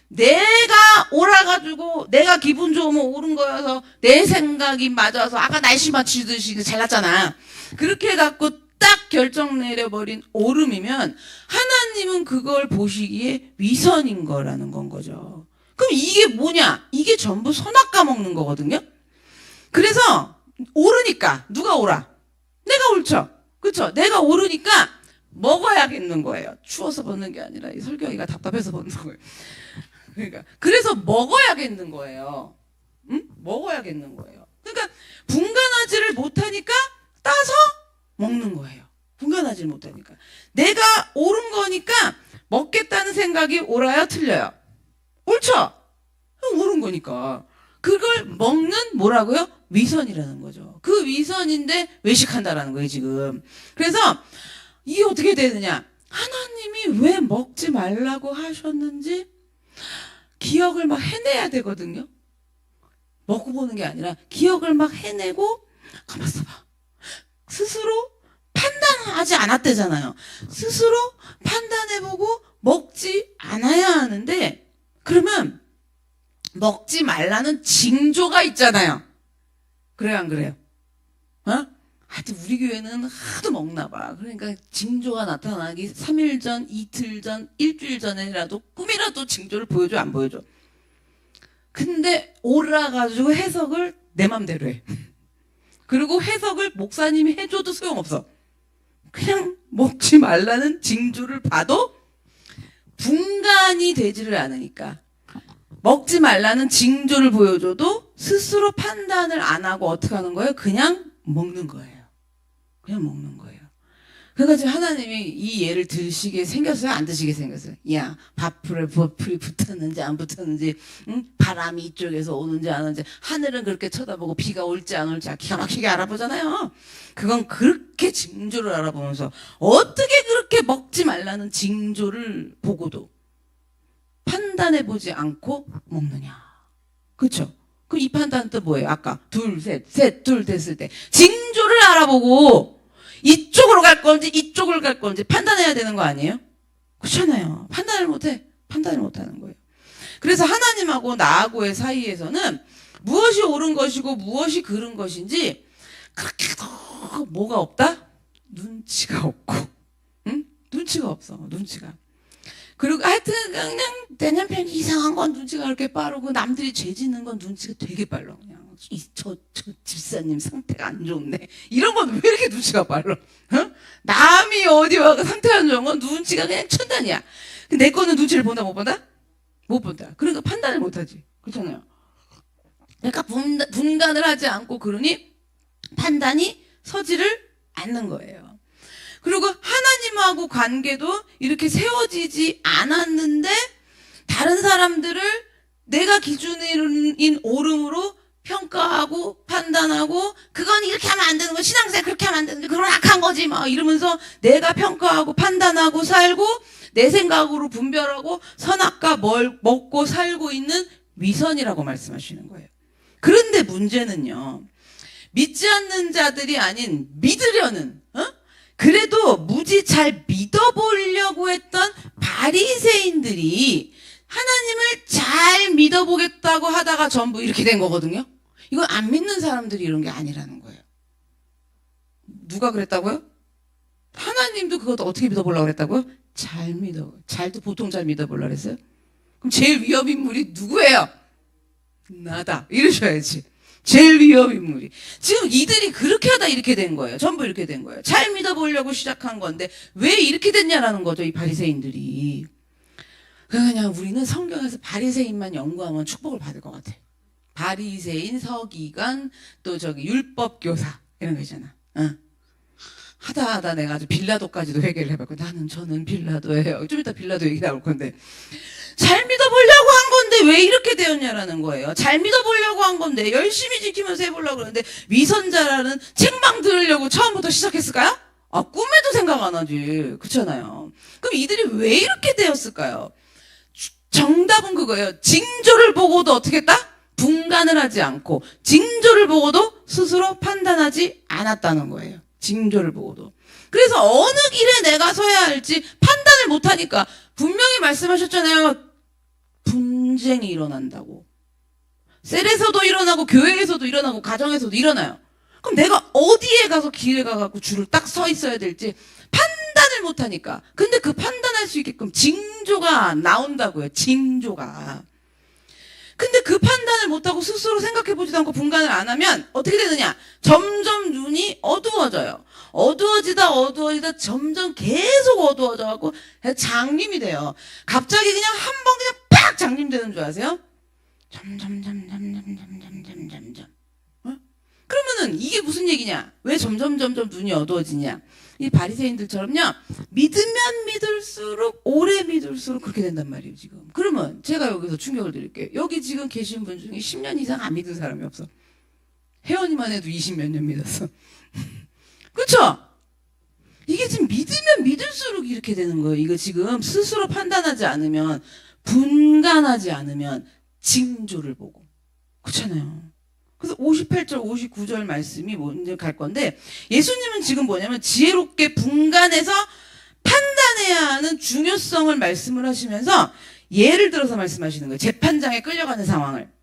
내가 옳아가지고 내가 기분 좋으면 옳은 거여서 내 생각이 맞아서 아까 날씨 맞추듯이 잘났잖아. 그렇게 해갖고 딱 결정 내려버린 오름이면 하나님은 그걸 보시기에 위선인 거라는 건 거죠. 그럼 이게 뭐냐? 이게 전부 선악 까먹는 거거든요. 그래서 옳으니까 누가 옳아? 내가 옳죠. 그렇죠? 내가 옳으니까 먹어야겠는 거예요. 추워서 먹는 게 아니라 이 설교하기가 답답해서 먹는 거예요. 그러니까 그래서 먹어야겠는 거예요. 먹어야겠는 거예요. 그러니까 분간하지를 못하니까 따서 먹는 거예요. 분간하지를 못하니까. 내가 옳은 거니까 먹겠다는 생각이 옳아요, 틀려요? 옳죠? 옳은 거니까. 그걸 먹는 뭐라고요? 위선이라는 거죠. 그 위선인데 외식한다라는 거예요, 지금. 그래서 이게 어떻게 되느냐? 하나님이 왜 먹지 말라고 하셨는지 기억을 막 해내야 되거든요. 먹고 보는 게 아니라 기억을 막 해내고 가만 있어봐. 스스로 판단하지 않았대잖아요. 스스로 판단해보고 먹지 않아야 하는데 그러면 먹지 말라는 징조가 있잖아요. 그래요, 안 그래요? 하여튼 우리 교회는 하도 먹나 봐. 그러니까 징조가 나타나기 3일 전, 이틀 전, 일주일 전에라도 꿈이라도 징조를 보여줘, 안 보여줘? 근데 올라가지고 해석을 내 맘대로 해. 그리고 해석을 목사님이 해줘도 소용없어. 그냥 먹지 말라는 징조를 봐도 분간이 되지를 않으니까 먹지 말라는 징조를 보여줘도 스스로 판단을 안 하고 어떻게 하는 거예요? 그냥 먹는 거예요. 그냥 먹는 거예요. 그러니까 지금 하나님이 이 예를 드시게 생겼어요? 안 드시게 생겼어요? 야, 밥풀에 불이 붙었는지 안 붙었는지, 바람이 이쪽에서 오는지 안 오는지, 하늘은 그렇게 쳐다보고 비가 올지 안 올지 기가 막히게 알아보잖아요. 그건 그렇게 징조를 알아보면서 어떻게 그렇게 먹지 말라는 징조를 보고도 판단해보지 않고 먹느냐. 그렇죠? 그럼 이 판단은 또 뭐예요? 아까 둘, 셋, 둘 됐을 때 징조를 알아보고 이쪽으로 갈 건지 이쪽으로 갈 건지 판단해야 되는 거 아니에요? 그렇잖아요. 판단을 못해. 판단을 못하는 거예요. 그래서 하나님하고 나하고의 사이에서는 무엇이 옳은 것이고 무엇이 그른 것인지 그렇게 뭐가 없다? 눈치가 없고, 응? 눈치가 없어, 눈치가. 그리고 하여튼 그냥 내 남편이 이상한 건 눈치가 그렇게 빠르고 남들이 죄 짓는 건 눈치가 되게 빨라. 그냥 저 집사님 상태가 안 좋네. 이런 건 왜 이렇게 눈치가 빨라? 어? 남이 어디 와서 상태가 안 좋은 건 눈치가 그냥 천단이야. 내 거는 눈치를 본다 못 본다? 못 본다. 그러니까 판단을 못 하지. 그렇잖아요. 그러니까 분간을 하지 않고 그러니 판단이 서지를 않는 거예요. 그리고 하나님하고 관계도 이렇게 세워지지 않았는데 다른 사람들을 내가 기준인 옳음으로 평가하고 판단하고 그건 이렇게 하면 안 되는 거, 신앙생활 그렇게 하면 안 되는 거, 그건 악한 거지 막 이러면서 내가 평가하고 판단하고 살고 내 생각으로 분별하고 선악과 뭘 먹고 살고 있는 위선이라고 말씀하시는 거예요. 그런데 문제는요, 믿지 않는 자들이 아닌 믿으려는, 그래도 무지 잘 믿어보려고 했던 바리새인들이 하나님을 잘 믿어보겠다고 하다가 전부 이렇게 된 거거든요. 이건 안 믿는 사람들이 이런 게 아니라는 거예요. 누가 그랬다고요? 하나님도 그것도 어떻게 믿어보려고 그랬다고요? 잘 믿어. 잘도 보통 잘 믿어보려고 그랬어요? 그럼 제일 위험 인물이 누구예요? 나다. 이러셔야지. 제일 위험 인물이. 지금 이들이 그렇게 하다 이렇게 된 거예요. 전부 이렇게 된 거예요. 잘 믿어보려고 시작한 건데 왜 이렇게 됐냐라는 거죠, 이 바리새인들이. 그냥 우리는 성경에서 바리새인만 연구하면 축복을 받을 것 같아. 바리새인, 서기관, 또 율법 교사 이런 거 있잖아. 하다 내가 아주 빌라도까지도 회개를 해봤고 저는 빌라도예요. 좀 이따 빌라도 얘기 나올 건데 잘 믿어보려고 한 건데 왜 이렇게 되었냐라는 거예요. 잘 믿어보려고 한 건데 열심히 지키면서 해보려고 그러는데 위선자라는 책망 들으려고 처음부터 시작했을까요? 꿈에도 생각 안 하지. 그렇잖아요. 그럼 이들이 왜 이렇게 되었을까요? 정답은 그거예요. 징조를 보고도 어떻게 했다? 분간을 하지 않고 징조를 보고도 스스로 판단하지 않았다는 거예요. 징조를 보고도. 그래서 어느 길에 내가 서야 할지 판단을 못하니까 분명히 말씀하셨잖아요. 분쟁이 일어난다고. 셀에서도 일어나고 교회에서도 일어나고 가정에서도 일어나요. 그럼 내가 어디에 가서 길에 가갖고 줄을 딱 서 있어야 될지 판단을 못하니까. 근데 그 판단할 수 있게끔 징조가 나온다고요. 징조가. 근데 그 판단을 못하고 스스로 생각해보지도 않고 분간을 안 하면 어떻게 되느냐? 점점 눈이 어두워져요. 어두워지다 점점 계속 어두워져갖고 장님이 돼요. 갑자기 그냥 한 번 그냥 팍 장님 되는 줄 아세요? 점점. 그러면은 이게 무슨 얘기냐? 왜 점점 눈이 어두워지냐? 이 바리새인들처럼요, 믿으면 믿을수록 오래 믿을수록 그렇게 된단 말이에요. 지금 그러면 제가 여기서 충격을 드릴게요. 여기 지금 계신 분 중에 10년 이상 안 믿은 사람이 없어. 혜원이만 해도 20몇 년 믿었어. 그렇죠? 이게 지금 믿으면 믿을수록 이렇게 되는 거예요. 이거 지금 스스로 판단하지 않으면, 분간하지 않으면 징조를 보고. 그렇잖아요. 그래서 58절, 59절 말씀이 먼저 갈 건데, 예수님은 지금 뭐냐면 지혜롭게 분간해서 판단해야 하는 중요성을 말씀을 하시면서 예를 들어서 말씀하시는 거예요. 재판장에 끌려가는 상황을.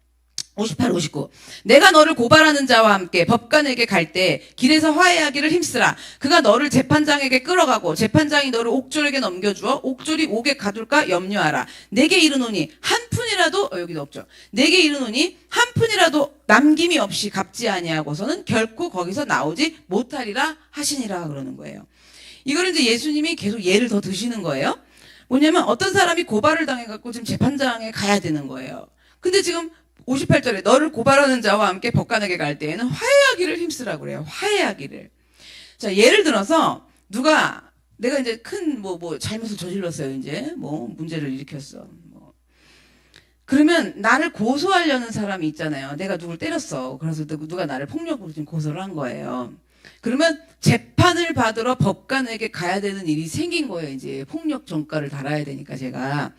58, 59. 내가 너를 고발하는 자와 함께 법관에게 갈 때 길에서 화해하기를 힘쓰라. 그가 너를 재판장에게 끌어가고 재판장이 너를 옥졸에게 넘겨주어 옥졸이 옥에 가둘까 염려하라. 내게 이르노니 한 푼이라도 여기도 없죠. 내게 이르노니 한 푼이라도 남김이 없이 갚지 아니하고서는 결코 거기서 나오지 못하리라 하시니라 그러는 거예요. 이거를 이제 예수님이 계속 예를 더 드시는 거예요. 뭐냐면 어떤 사람이 고발을 당해갖고 지금 재판장에 가야 되는 거예요. 근데 지금 58절에 너를 고발하는 자와 함께 법관에게 갈 때에는 화해하기를 힘쓰라고 그래요. 화해하기를. 자, 예를 들어서 내가 이제 큰 잘못을 저질렀어요. 이제 문제를 일으켰어. 그러면 나를 고소하려는 사람이 있잖아요. 내가 누굴 때렸어. 그래서 누가 나를 폭력으로 지금 고소를 한 거예요. 그러면 재판을 받으러 법관에게 가야 되는 일이 생긴 거예요. 이제 폭력 전가를 달아야 되니까 제가.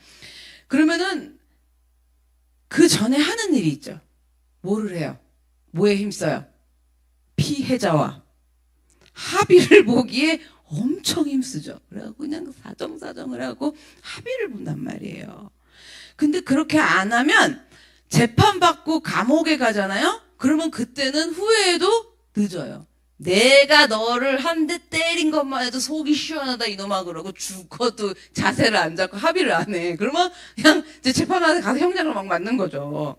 그러면은 그 전에 하는 일이 있죠. 뭐를 해요? 뭐에 힘써요? 피해자와 합의를 보기에 엄청 힘쓰죠. 그래갖고 그냥 사정을 하고 합의를 본단 말이에요. 근데 그렇게 안 하면 재판받고 감옥에 가잖아요. 그러면 그때는 후회해도 늦어요. 내가 너를 한 대 때린 것만 해도 속이 시원하다 이놈아 그러고 죽어도 자세를 안 잡고 합의를 안 해. 그러면 그냥 이제 재판관에 가서 형량을 막 맞는 거죠.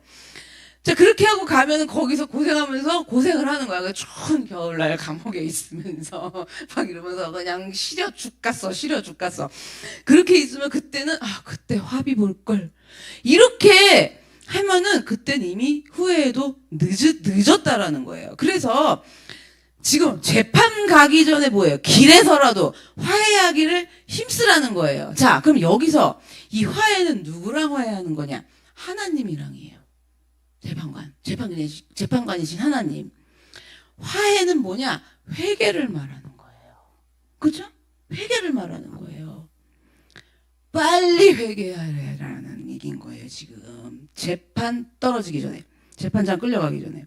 자, 그렇게 하고 가면은 거기서 고생하면서 고생을 하는 거야. 그 추운 겨울날 감옥에 있으면서 막 이러면서 그냥 시려 죽겠어. 그렇게 있으면 그때는 그때 합의 볼 걸. 이렇게 하면은 그때는 이미 후회해도 늦었다라는 거예요. 그래서 지금 재판 가기 전에 뭐예요? 길에서라도 화해하기를 힘쓰라는 거예요. 자, 그럼 여기서 이 화해는 누구랑 화해하는 거냐? 하나님이랑이에요. 재판관이신 하나님. 화해는 뭐냐? 회개를 말하는 거예요. 그죠? 회개를 말하는 거예요. 빨리 회개하라는 얘기인 거예요, 지금. 재판 떨어지기 전에. 재판장 끌려가기 전에.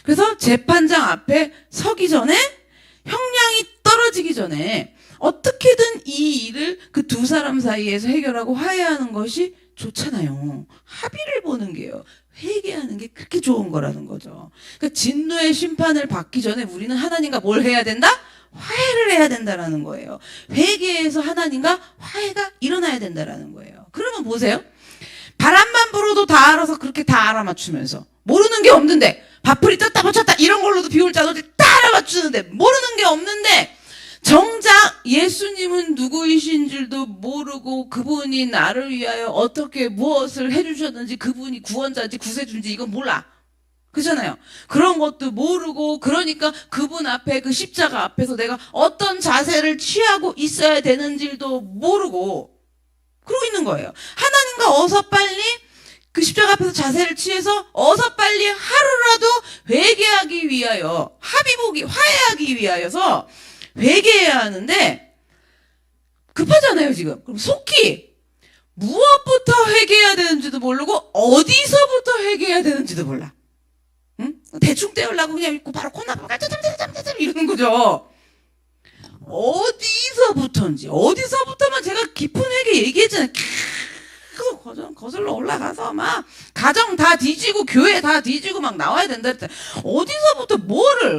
그래서 재판장 앞에 서기 전에 형량이 떨어지기 전에 어떻게든 이 일을 그 두 사람 사이에서 해결하고 화해하는 것이 좋잖아요. 합의를 보는 게요. 회개하는 게 그렇게 좋은 거라는 거죠. 그러니까 진노의 심판을 받기 전에 우리는 하나님과 뭘 해야 된다? 화해를 해야 된다라는 거예요. 회개해서 하나님과 화해가 일어나야 된다라는 거예요. 그러면 보세요. 바람만 불어도 다 알아서 그렇게 다 알아맞추면서 모르는 게 없는데 밥풀이 떴다 붙였다 이런 걸로도 비올 자도 다 알아맞추는데 모르는 게 없는데 정작 예수님은 누구이신 줄도 모르고 그분이 나를 위하여 어떻게 무엇을 해주셨는지 그분이 구원자인지 구세주인지 이건 몰라. 그렇잖아요. 그런 것도 모르고 그러니까 그분 앞에 그 십자가 앞에서 내가 어떤 자세를 취하고 있어야 되는지도 모르고 그러고 있는 거예요. 하나님과 어서 빨리 그 십자가 앞에서 자세를 취해서 어서 빨리 하루라도 회개하기 위하여 화해하기 위하여서 회개해야 하는데 급하잖아요 지금. 그럼 속히 무엇부터 회개해야 되는지도 모르고 어디서부터 회개해야 되는지도 몰라. 응? 대충 때우려고 그냥 입고 바로 콘나고 이러는 거죠. 어디서부터만 제가 깊은 회개 얘기했잖아요. 계속 거슬러 올라가서 막 가정 다 뒤지고 교회 다 뒤지고 막 나와야 된다 했더니 어디서부터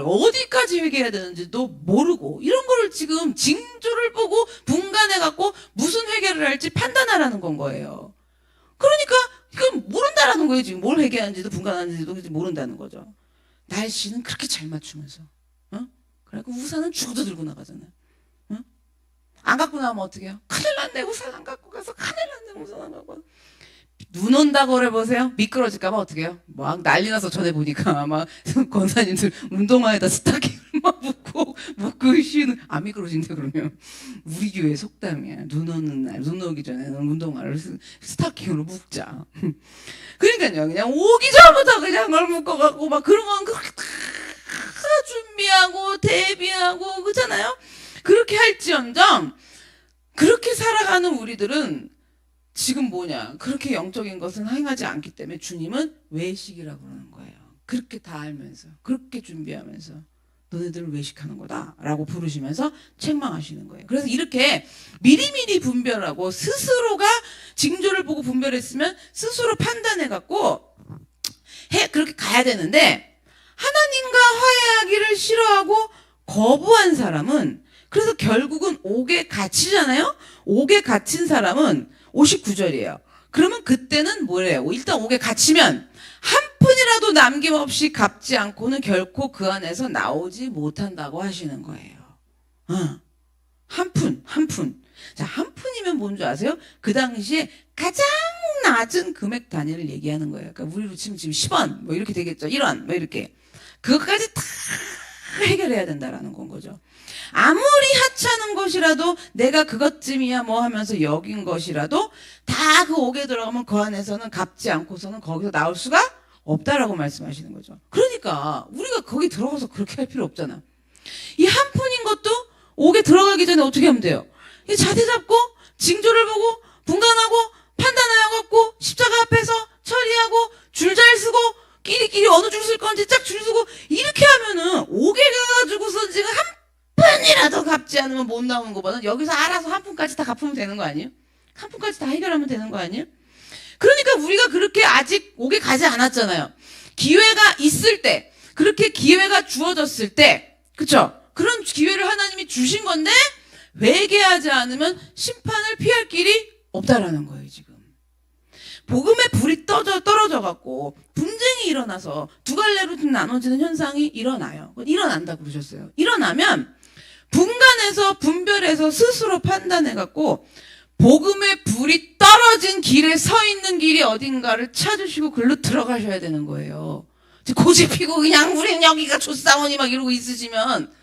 어디까지 회개해야 되는지도 모르고 이런 거를 지금 징조를 보고 분간해갖고 무슨 회개를 할지 판단하라는 건 거예요. 그러니까 이건 모른다라는 거예요. 지금 뭘 회개하는지도 분간하는지도 모른다는 거죠. 날씨는 그렇게 잘 맞추면서 그래갖고 우산은 죽어도 들고 나가잖아요. 안 갖고 나오면 어떻게 해요? 큰일 났네. 우산 안 갖고 가서 큰일 났네. 우산 안 갖고. 눈 온다고 그래보세요. 미끄러질까봐 어떻게 해요? 막 난리 나서 전해보니까 막 권사님들 운동화에다 스타킹을 막 묶고 쉬는. 안 미끄러진대 그러면. 우리 교회 속담이야. 눈 오는 날, 눈 오기 전에는 운동화를 스타킹으로 묶자. 그러니까요. 그냥 오기 전부터 그냥 걸 묶어갖고 막 그런 건 그렇게 다 준비하고 대비하고 그렇잖아요. 그렇게 할지언정 그렇게 살아가는 우리들은 지금 그렇게 영적인 것은 행하지 않기 때문에 주님은 외식이라고 그러는 거예요. 그렇게 다 알면서 그렇게 준비하면서 너네들을 외식하는 거다라고 부르시면서 책망하시는 거예요. 그래서 이렇게 미리미리 분별하고 스스로가 징조를 보고 분별했으면 스스로 판단해갖고 그렇게 가야 되는데 하나님과 화해하기를 싫어하고 거부한 사람은 그래서 결국은 옥에 갇히잖아요. 옥에 갇힌 사람은 59절이에요. 그러면 그때는 뭐래요? 일단 옥에 갇히면 한 푼이라도 남김없이 갚지 않고는 결코 그 안에서 나오지 못한다고 하시는 거예요. 한 푼. 자, 한 푼이면 뭔지 아세요? 그 당시에 가장 낮은 금액 단위를 얘기하는 거예요. 그러니까 우리로 치면 지금 10원 뭐 이렇게 되겠죠. 1원 뭐 이렇게. 그것까지 다 해결해야 된다라는 건 거죠. 아무리 하찮은 것이라도 내가 그것쯤이야 뭐 하면서 여긴 것이라도 다 그 옥에 들어가면 그 안에서는 갚지 않고서는 거기서 나올 수가 없다라고 말씀하시는 거죠. 그러니까 우리가 거기 들어가서 그렇게 할 필요 없잖아. 이 한 푼인 것도 옥에 들어가기 전에 어떻게 하면 돼요? 이 자세 잡고 징조를 보고 분간하고 판단해갖고 십자가 앞에서 처리하고 줄 잘 쓰고 끼리끼리 어느 줄 쓸 건지 쫙 줄 서고 이렇게 하면은 옥에 가가지고서 지금 한 푼이라도 갚지 않으면 못 나오는 거보다는 여기서 알아서 한 푼까지 다 갚으면 되는 거 아니에요? 한 푼까지 다 해결하면 되는 거 아니에요? 그러니까 우리가 그렇게 아직 옥에 가지 않았잖아요. 기회가 있을 때, 그렇게 기회가 주어졌을 때, 그쵸? 그런 기회를 하나님이 주신 건데 회개하지 않으면 심판을 피할 길이 없다라는 거예요, 지금. 복음의 불이 떨어져 갖고 분쟁이 일어나서 두 갈래로 나눠지는 현상이 일어나요. 일어난다 그러셨어요. 일어나면 분간해서 분별해서 스스로 판단해 갖고 복음의 불이 떨어진 길에 서 있는 길이 어딘가를 찾으시고 글로 들어가셔야 되는 거예요. 고집 피고 그냥 우린 여기가 좋사오니 막 이러고 있으시면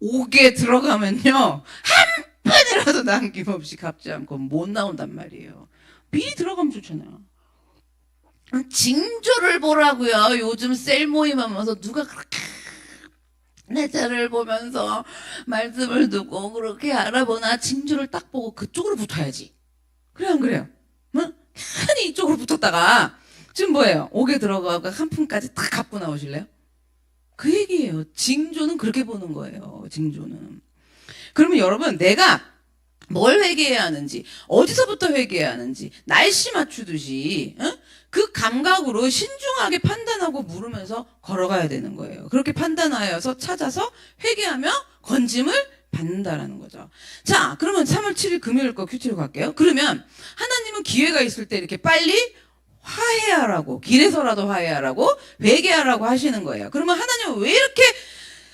옥에 들어가면요 한 푼이라도 남김없이 갚지 않고 못 나온단 말이에요. 미리 들어가면 좋잖아요. 징조를 보라고요. 요즘 셀 모임 하면서 누가 그렇게 내 자를 보면서 말씀을 듣고 그렇게 알아보나. 징조를 딱 보고 그쪽으로 붙어야지. 그래 안 그래요? 뭐? 흔히 이쪽으로 붙었다가 지금 뭐예요? 옥에 들어가고 한 푼까지 딱 갚고 나오실래요? 그 얘기예요. 징조는 그렇게 보는 거예요. 징조는. 그러면 여러분, 내가 뭘 회개해야 하는지, 어디서부터 회개해야 하는지 날씨 맞추듯이 그 감각으로 신중하게 판단하고 물으면서 걸어가야 되는 거예요. 그렇게 판단하여서 찾아서 회개하며 건짐을 받는다라는 거죠. 자, 그러면 3월 7일 금요일 거 큐티로 갈게요. 그러면 하나님은 기회가 있을 때 이렇게 빨리 화해하라고, 길에서라도 화해하라고, 회개하라고 하시는 거예요. 그러면 하나님은 왜 이렇게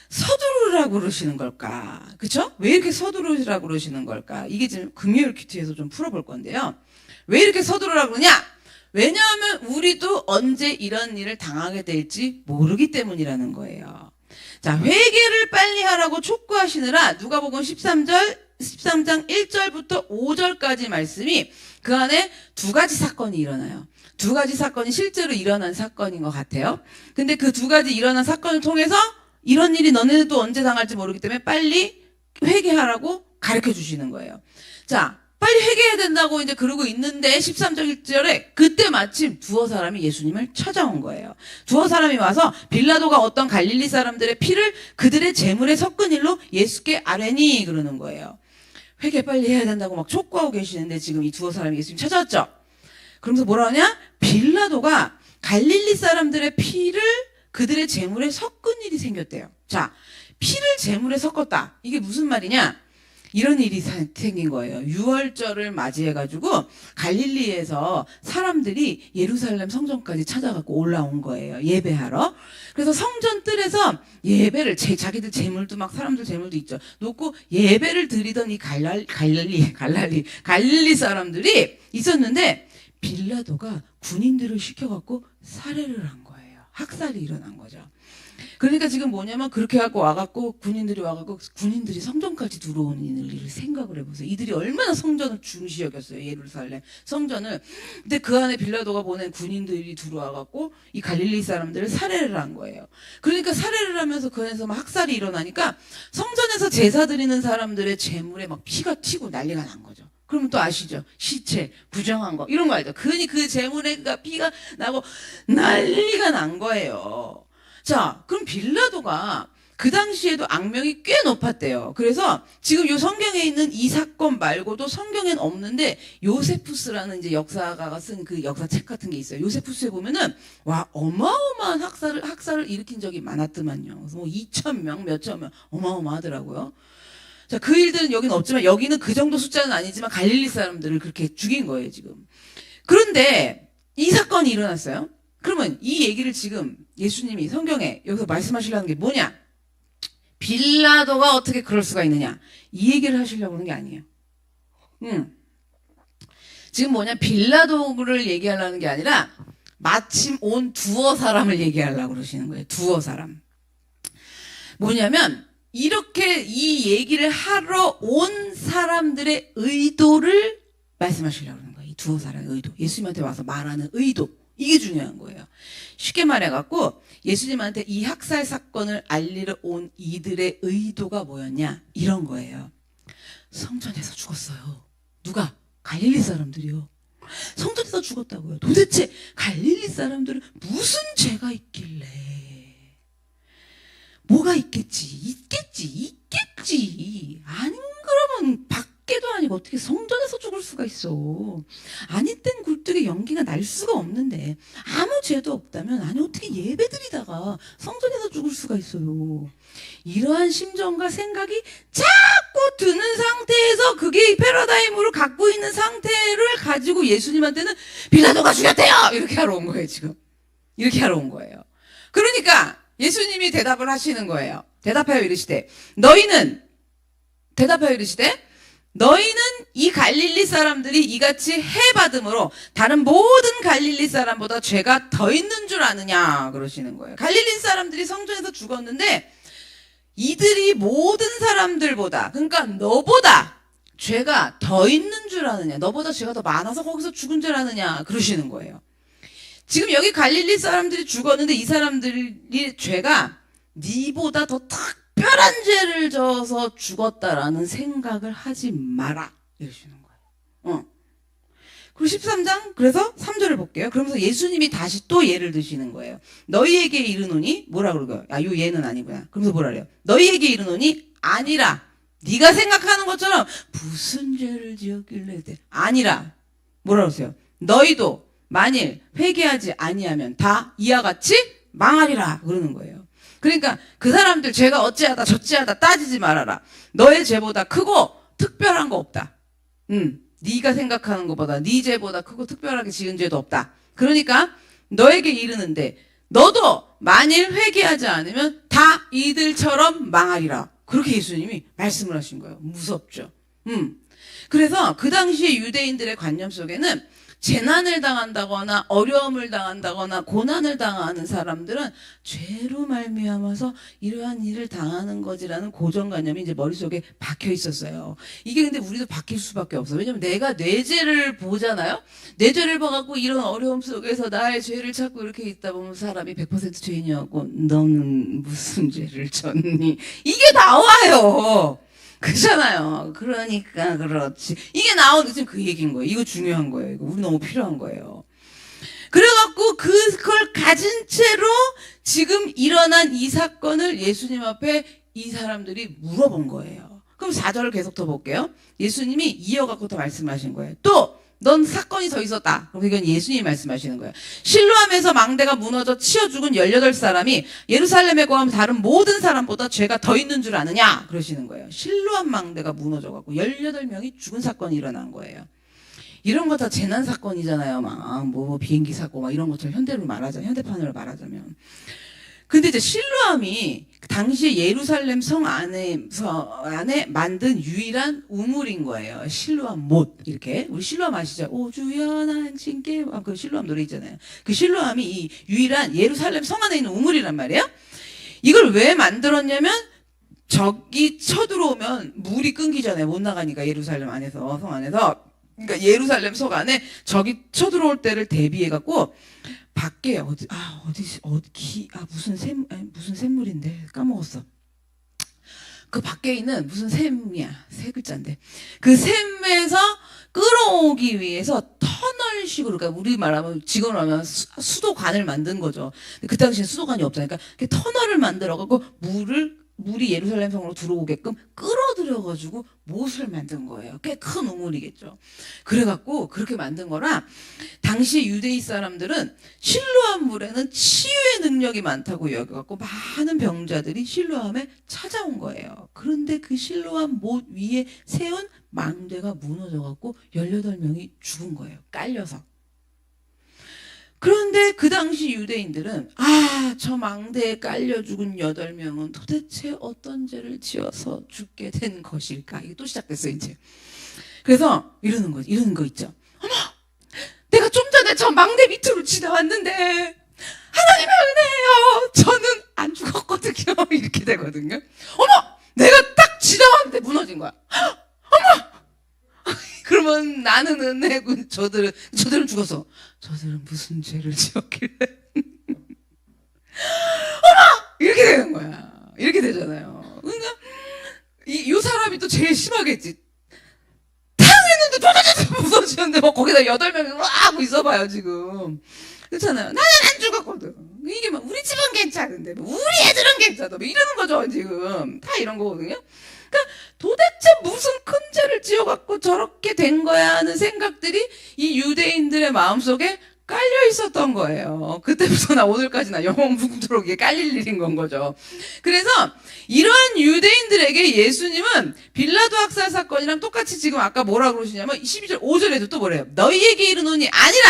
서두르라고 그러시는 걸까? 그쵸? 왜 이렇게 서두르라고 그러시는 걸까? 이게 지금 금요일 큐티에서 좀 풀어볼 건데요. 왜 이렇게 서두르라고 그러냐? 왜냐하면 우리도 언제 이런 일을 당하게 될지 모르기 때문이라는 거예요. 자, 회개를 빨리 하라고 촉구하시느라 누가복음 13장 1절부터 5절까지 말씀이 그 안에 두 가지 사건이 일어나요. 두 가지 사건이 실제로 일어난 사건인 것 같아요. 근데 그 두 가지 일어난 사건을 통해서 이런 일이 너네는 또 언제 당할지 모르기 때문에 빨리 회개하라고 가르쳐 주시는 거예요. 자, 빨리 회개해야 된다고 이제 그러고 있는데 13절 1절에 그때 마침 두어 사람이 예수님을 찾아온 거예요. 두어 사람이 와서 빌라도가 어떤 갈릴리 사람들의 피를 그들의 제물에 섞은 일로 예수께 아뢰니 그러는 거예요. 회개 빨리 해야 된다고 막 촉구하고 계시는데 지금 이 두어 사람이 예수님 찾아왔죠. 그러면서 뭐라 하냐? 빌라도가 갈릴리 사람들의 피를 그들의 제물에 섞은 일이 생겼대요. 자, 피를 제물에 섞었다. 이게 무슨 말이냐? 이런 일이 생긴 거예요. 유월절을 맞이해가지고 갈릴리에서 사람들이 예루살렘 성전까지 찾아가고 올라온 거예요. 예배하러. 그래서 성전 뜰에서 예배를, 자기들 재물도 막 사람들 재물도 있죠. 놓고 예배를 드리던 이 갈릴리 사람들이 있었는데 빌라도가 군인들을 시켜갖고 살해를 한 거예요. 학살이 일어난 거죠. 그러니까 지금 뭐냐면 그렇게 갖고 와갖고 군인들이 와갖고 군인들이 성전까지 들어오는 일을 생각을 해보세요. 이들이 얼마나 성전을 중시 여겼어요. 예루살렘 성전을. 근데 그 안에 빌라도가 보낸 군인들이 들어와갖고 이 갈릴리 사람들을 살해를 한 거예요. 그러니까 살해를 하면서 그 안에서 막 학살이 일어나니까 성전에서 제사 드리는 사람들의 제물에 막 피가 튀고 난리가 난 거죠. 그러면 또 아시죠? 시체, 부정한 거 이런 거 알죠? 그러니 그 제물에 피가 나고 난리가 난 거예요. 자, 그럼 빌라도가 그 당시에도 악명이 꽤 높았대요. 그래서 지금 이 성경에 있는 이 사건 말고도 성경엔 없는데 요세푸스라는 이제 역사가가 쓴 그 역사책 같은 게 있어요. 요세푸스에 보면은 와 어마어마한 학살을 일으킨 적이 많았더만요. 그래서 뭐 2,000명, 몇천 명 어마어마하더라고요. 자, 그 일들은 여기는 없지만 여기는 그 정도 숫자는 아니지만 갈릴리 사람들을 그렇게 죽인 거예요, 지금. 그런데 이 사건이 일어났어요. 그러면 이 얘기를 지금 예수님이 성경에 여기서 말씀하시려는 게 뭐냐? 빌라도가 어떻게 그럴 수가 있느냐? 이 얘기를 하시려고 하는 게 아니에요. 지금 뭐냐? 빌라도를 얘기하려는 게 아니라 마침 온 두어 사람을 얘기하려고 그러시는 거예요. 두어 사람. 뭐냐면 이렇게 이 얘기를 하러 온 사람들의 의도를 말씀하시려고 하는 거예요. 이 두어 사람의 의도. 예수님한테 와서 말하는 의도. 이게 중요한 거예요. 쉽게 말해갖고 예수님한테 이 학살 사건을 알리러 온 이들의 의도가 뭐였냐? 이런 거예요. 성전에서 죽었어요. 누가? 갈릴리 사람들이요. 성전에서 죽었다고요. 도대체 갈릴리 사람들은 무슨 죄가 있길래? 뭐가 있겠지? 있겠지. 아닌 그러면 밖에도 아니고 어떻게 성전에서 죽을 수가 있어. 아니 땐 굴뚝에 연기가 날 수가 없는데 아무 죄도 없다면 아니 어떻게 예배드리다가 성전에서 죽을 수가 있어요. 이러한 심정과 생각이 자꾸 드는 상태에서 그게 패러다임으로 갖고 있는 상태를 가지고 예수님한테는 빌라도가 죽였대요 이렇게 하러 온 거예요. 지금 이렇게 하러 온 거예요. 그러니까 예수님이 대답을 하시는 거예요. 대답하여 이르시되 너희는 이 갈릴리 사람들이 이같이 해받음으로 다른 모든 갈릴리 사람보다 죄가 더 있는 줄 아느냐 그러시는 거예요. 갈릴리 사람들이 성전에서 죽었는데 이들이 모든 사람들보다 그러니까 너보다 죄가 더 있는 줄 아느냐, 너보다 죄가 더 많아서 거기서 죽은 줄 아느냐 그러시는 거예요. 지금 여기 갈릴리 사람들이 죽었는데 이 사람들이 죄가 네보다 더 특별한 죄를 져서 죽었다라는 생각을 하지 마라 이러시는 거예요. 그리고 13장 그래서 3절을 볼게요. 그러면서 예수님이 다시 또 예를 드시는 거예요. 너희에게 이르노니 뭐라 그러고요? 요 예는 아니구나. 그러면서 뭐라 그래요? 너희에게 이르노니 아니라 네가 생각하는 것처럼 무슨 죄를 지었길래 아니라 뭐라 그러세요? 너희도 만일 회개하지 아니하면 다 이와 같이 망하리라 그러는 거예요. 그러니까 그 사람들 죄가 어찌하다 저찌하다 따지지 말아라. 너의 죄보다 크고 특별한 거 없다. 네가 생각하는 것보다 네 죄보다 크고 특별하게 지은 죄도 없다. 그러니까 너에게 이르는데 너도 만일 회개하지 않으면 다 이들처럼 망하리라. 그렇게 예수님이 말씀을 하신 거예요. 무섭죠. 그래서 그 당시에 유대인들의 관념 속에는 재난을 당한다거나 어려움을 당한다거나 고난을 당하는 사람들은 죄로 말미암아서 이러한 일을 당하는 거지라는 고정관념이 이제 머릿속에 박혀 있었어요. 이게 근데 우리도 바뀔 수밖에 없어요. 왜냐면 내가 내 죄를 보잖아요. 내 죄를 봐갖고 이런 어려움 속에서 나의 죄를 찾고 이렇게 있다 보면 사람이 100% 죄인이었고 너는 무슨 죄를 졌니? 이게 나와요. 그렇잖아요. 그러니까 그렇지. 이게 나오는 지금 그 얘기인 거예요. 이거 중요한 거예요. 이거 우리 너무 필요한 거예요. 그래갖고 그걸 가진 채로 지금 일어난 이 사건을 예수님 앞에 이 사람들이 물어본 거예요. 그럼 4절을 계속 더 볼게요. 예수님이 이어갖고 더 말씀하신 거예요. 또 넌 사건이 더 있었다. 그럼 이건 예수님이 말씀하시는 거예요. 실로암에서 망대가 무너져 치어 죽은 18사람이 예루살렘에 거하면 다른 모든 사람보다 죄가 더 있는 줄 아느냐 그러시는 거예요. 실로암 망대가 무너져갖고 18명이 죽은 사건이 일어난 거예요. 이런 거 다 재난 사건이잖아요. 막 뭐 비행기 사고 막 이런 것처럼 현대판으로 말하자면. 근데 이제 실로암이 당시에 예루살렘 성 안에 만든 유일한 우물인 거예요. 실로암 못 이렇게 우리 실로암 아시죠? 오 주연한 신께 그 실로암 노래 있잖아요. 그 실로암이 이 유일한 예루살렘 성 안에 있는 우물이란 말이에요. 이걸 왜 만들었냐면 적이 쳐들어오면 물이 끊기잖아요. 못 나가니까 예루살렘 안에서 성 안에서. 그러니까 예루살렘 성 안에 적이 쳐들어올 때를 대비해 갖고 밖에 무슨 샘물인데 까먹었어. 그 밖에 있는 무슨 샘이야. 세 글자인데. 그 샘에서 끌어오기 위해서 터널식으로, 그러니까 우리 말하면 지금으로 하면 수도관을 만든 거죠. 그 당시엔 수도관이 없잖아요. 그러니까 터널을 만들어갖고 물이 예루살렘 성으로 들어오게끔 끌어들여가지고 못을 만든 거예요. 꽤 큰 우물이겠죠. 그래갖고 그렇게 만든 거라 당시 유대인 사람들은 실로암 물에는 치유의 능력이 많다고 여겨갖고 많은 병자들이 실로암에 찾아온 거예요. 그런데 그 실로암 못 위에 세운 망대가 무너져갖고 18명이 죽은 거예요. 깔려서. 그런데 그 당시 유대인들은 저 망대에 깔려 죽은 8명은 도대체 어떤 죄를 지어서 죽게 된 것일까? 이게 또 시작됐어요, 이제. 그래서 이러는 거 있죠. 어머! 내가 좀 전에 저 망대 밑으로 지나왔는데 하나님의 은혜예요. 저는 안 죽었거든요. 이렇게 되거든요. 어머! 내가 딱 지나왔는데 무너진 거야. 어머! 그러면 나는 은혜고 저들은 죽었어. 저들은 무슨 죄를 지었길래 어머! 이렇게 되는 거야. 이렇게 되잖아요. 그러니까 이 사람이 또 제일 심하겠지. 당했는데 도대체 무너지는데 뭐 거기다 8명이 하고 있어봐요 지금. 그렇잖아요. 나는 안 죽었거든. 이게 막 우리 집은 괜찮은데 뭐 우리 애들은 괜찮아 뭐 이러는 거죠 지금. 다 이런 거거든요. 그러니까 도대체 무슨 큰 죄를 죄를 지어갖고 저렇게 된 거야 하는 생각들이 이 유대인들의 마음속에 깔려 있었던 거예요. 그때부터나 오늘까지나 영원 묵도록 이게 깔릴 일인 건 거죠. 그래서 이러한 유대인들에게 예수님은 빌라도 학살 사건이랑 똑같이 지금 아까 뭐라 그러시냐면 12절 5절에도 또 뭐래요? 너희에게 이르노니 아니라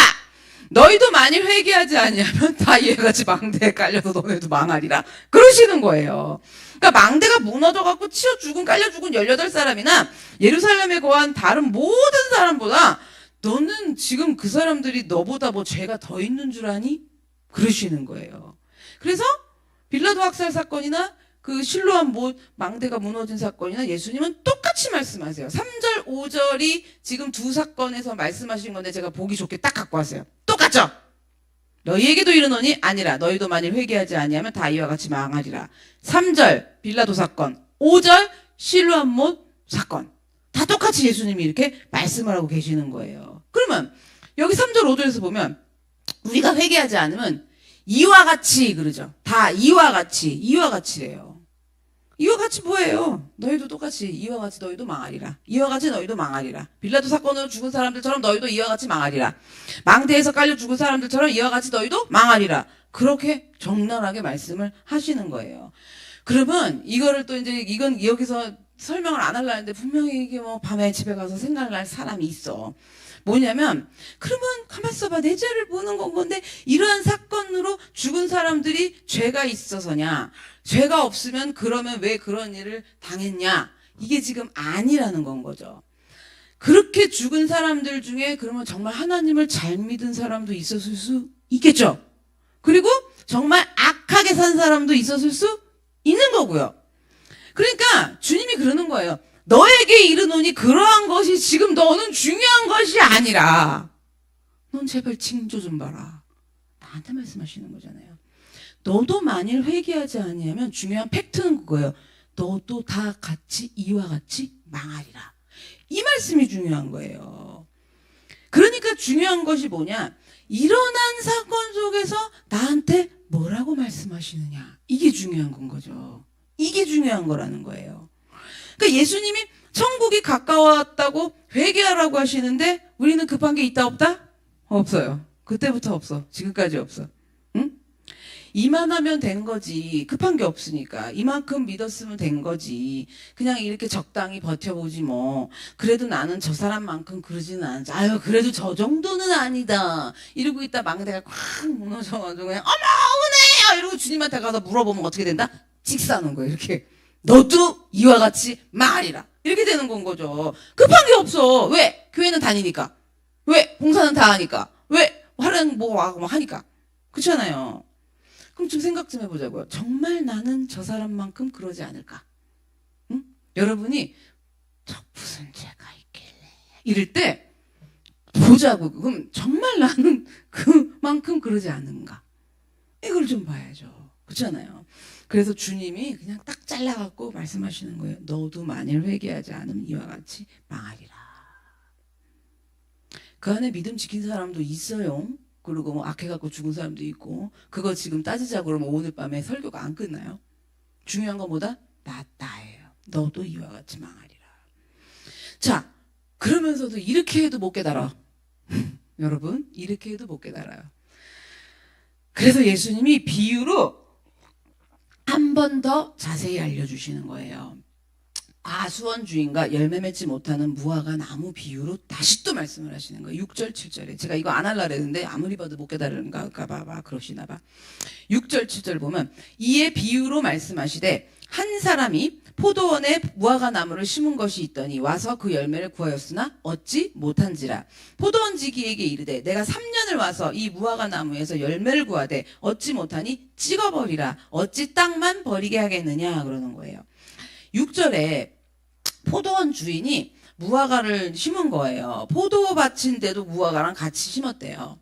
너희도 만일 회개하지 아니하면 다 이해같이 망대에 깔려서 너네도 망하리라 그러시는 거예요. 그러니까 망대가 무너져갖고 치여 죽은 깔려 죽은 18사람이나 예루살렘에 거한 다른 모든 사람보다 너는 지금 그 사람들이 너보다 뭐 죄가 더 있는 줄 아니? 그러시는 거예요. 그래서 빌라도 학살 사건이나 그 실로암 망대가 무너진 사건이나 예수님은 똑같이 말씀하세요. 3절, 5절이 지금 두 사건에서 말씀하신 건데 제가 보기 좋게 딱 갖고 왔어요. 똑같죠? 너희에게도 이르노니 아니라 너희도 만일 회개하지 아니하면 다 이와 같이 망하리라. 3절 빌라도 사건, 5절 실로암 못 사건. 다 똑같이 예수님이 이렇게 말씀을 하고 계시는 거예요. 그러면 여기 3절 5절에서 보면 우리가 회개하지 않으면 이와 같이 그러죠. 다 이와 같이래요. 이와 같이 뭐예요? 너희도 똑같이 이와 같이 너희도 망하리라. 이와 같이 너희도 망하리라. 빌라도 사건으로 죽은 사람들처럼 너희도 이와 같이 망하리라. 망대에서 깔려 죽은 사람들처럼 이와 같이 너희도 망하리라. 그렇게 적나라하게 말씀을 하시는 거예요. 그러면 이거를 또 이제 이건 여기서 설명을 안 하려는데 분명히 이게 뭐 밤에 집에 가서 생각날 사람이 있어. 뭐냐면 그러면 가만 있어봐 내 죄를 보는 건 건데 이러한 사건으로 죽은 사람들이 죄가 있어서냐 죄가 없으면 그러면 왜 그런 일을 당했냐 이게 지금 아니라는 건 거죠. 그렇게 죽은 사람들 중에 그러면 정말 하나님을 잘 믿은 사람도 있었을 수 있겠죠. 그리고 정말 악하게 산 사람도 있었을 수 있는 거고요. 그러니까 주님이 그러는 거예요. 너에게 이르노니 그러한 것이 지금 너는 중요한 것이 아니라 넌 제발 징조 좀 봐라. 나한테 말씀하시는 거잖아요. 너도 만일 회개하지 아니하면 중요한 팩트는 그거예요. 너도 다 같이 이와 같이 망하리라. 이 말씀이 중요한 거예요. 그러니까 중요한 것이 뭐냐? 일어난 사건 속에서 나한테 뭐라고 말씀하시느냐. 이게 중요한 건 거죠. 이게 중요한 거라는 거예요. 그러니까 예수님이 천국이 가까웠다고 회개하라고 하시는데 우리는 급한 게 있다 없다? 없어요. 그때부터 없어. 지금까지 없어. 응? 이만하면 된 거지. 급한 게 없으니까. 이만큼 믿었으면 된 거지. 그냥 이렇게 적당히 버텨보지 뭐. 그래도 나는 저 사람만큼 그러지는 않지. 아유 그래도 저 정도는 아니다. 이러고 있다 망대가 콱 무너져가지고 그냥 어머 은혜야 이러고 주님한테 가서 물어보면 어떻게 된다? 직사하는 거예요. 이렇게. 너도 이와 같이 망하리라. 이렇게 되는 건 거죠. 급한 게 없어. 왜? 교회는 다니니까. 왜? 봉사는 다 하니까. 왜? 활은 뭐 하고 뭐 하니까. 그렇잖아요. 그럼 좀 생각 좀 해보자고요. 정말 나는 저 사람만큼 그러지 않을까? 응? 여러분이 저 무슨 죄가 있길래 이럴 때 보자고. 그럼 정말 나는 그만큼 그러지 않은가? 이걸 좀 봐야죠. 그렇잖아요. 그래서 주님이 그냥 딱 잘라갖고 말씀하시는 거예요. 너도 만일 회개하지 않으면 이와 같이 망하리라. 그 안에 믿음 지킨 사람도 있어요. 그리고 뭐 악해갖고 죽은 사람도 있고. 그거 지금 따지자고 그러면 오늘 밤에 설교가 안 끝나요. 중요한 건 뭐다? 나예요. 너도 이와 같이 망하리라. 자, 그러면서도 이렇게 해도 못 깨달아. 여러분, 이렇게 해도 못 깨달아요. 그래서 예수님이 비유로 한 번 더 자세히 알려주시는 거예요. 과수원 주인과 열매 맺지 못하는 무화과 나무 비유로 다시 또 말씀을 하시는 거예요. 6절 7절에 제가 이거 안 하려고 했는데 아무리 봐도 못 깨달은가 봐 그러시나 봐. 6절 7절 보면 이에 비유로 말씀하시되 한 사람이 포도원에 무화과 나무를 심은 것이 있더니 와서 그 열매를 구하였으나 얻지 못한지라. 포도원 지기에게 이르되 내가 3년을 와서 이 무화과 나무에서 열매를 구하되 얻지 못하니 찍어버리라. 어찌 땅만 버리게 하겠느냐 그러는 거예요. 6절에 포도원 주인이 무화과를 심은 거예요. 포도밭인데도 무화과랑 같이 심었대요.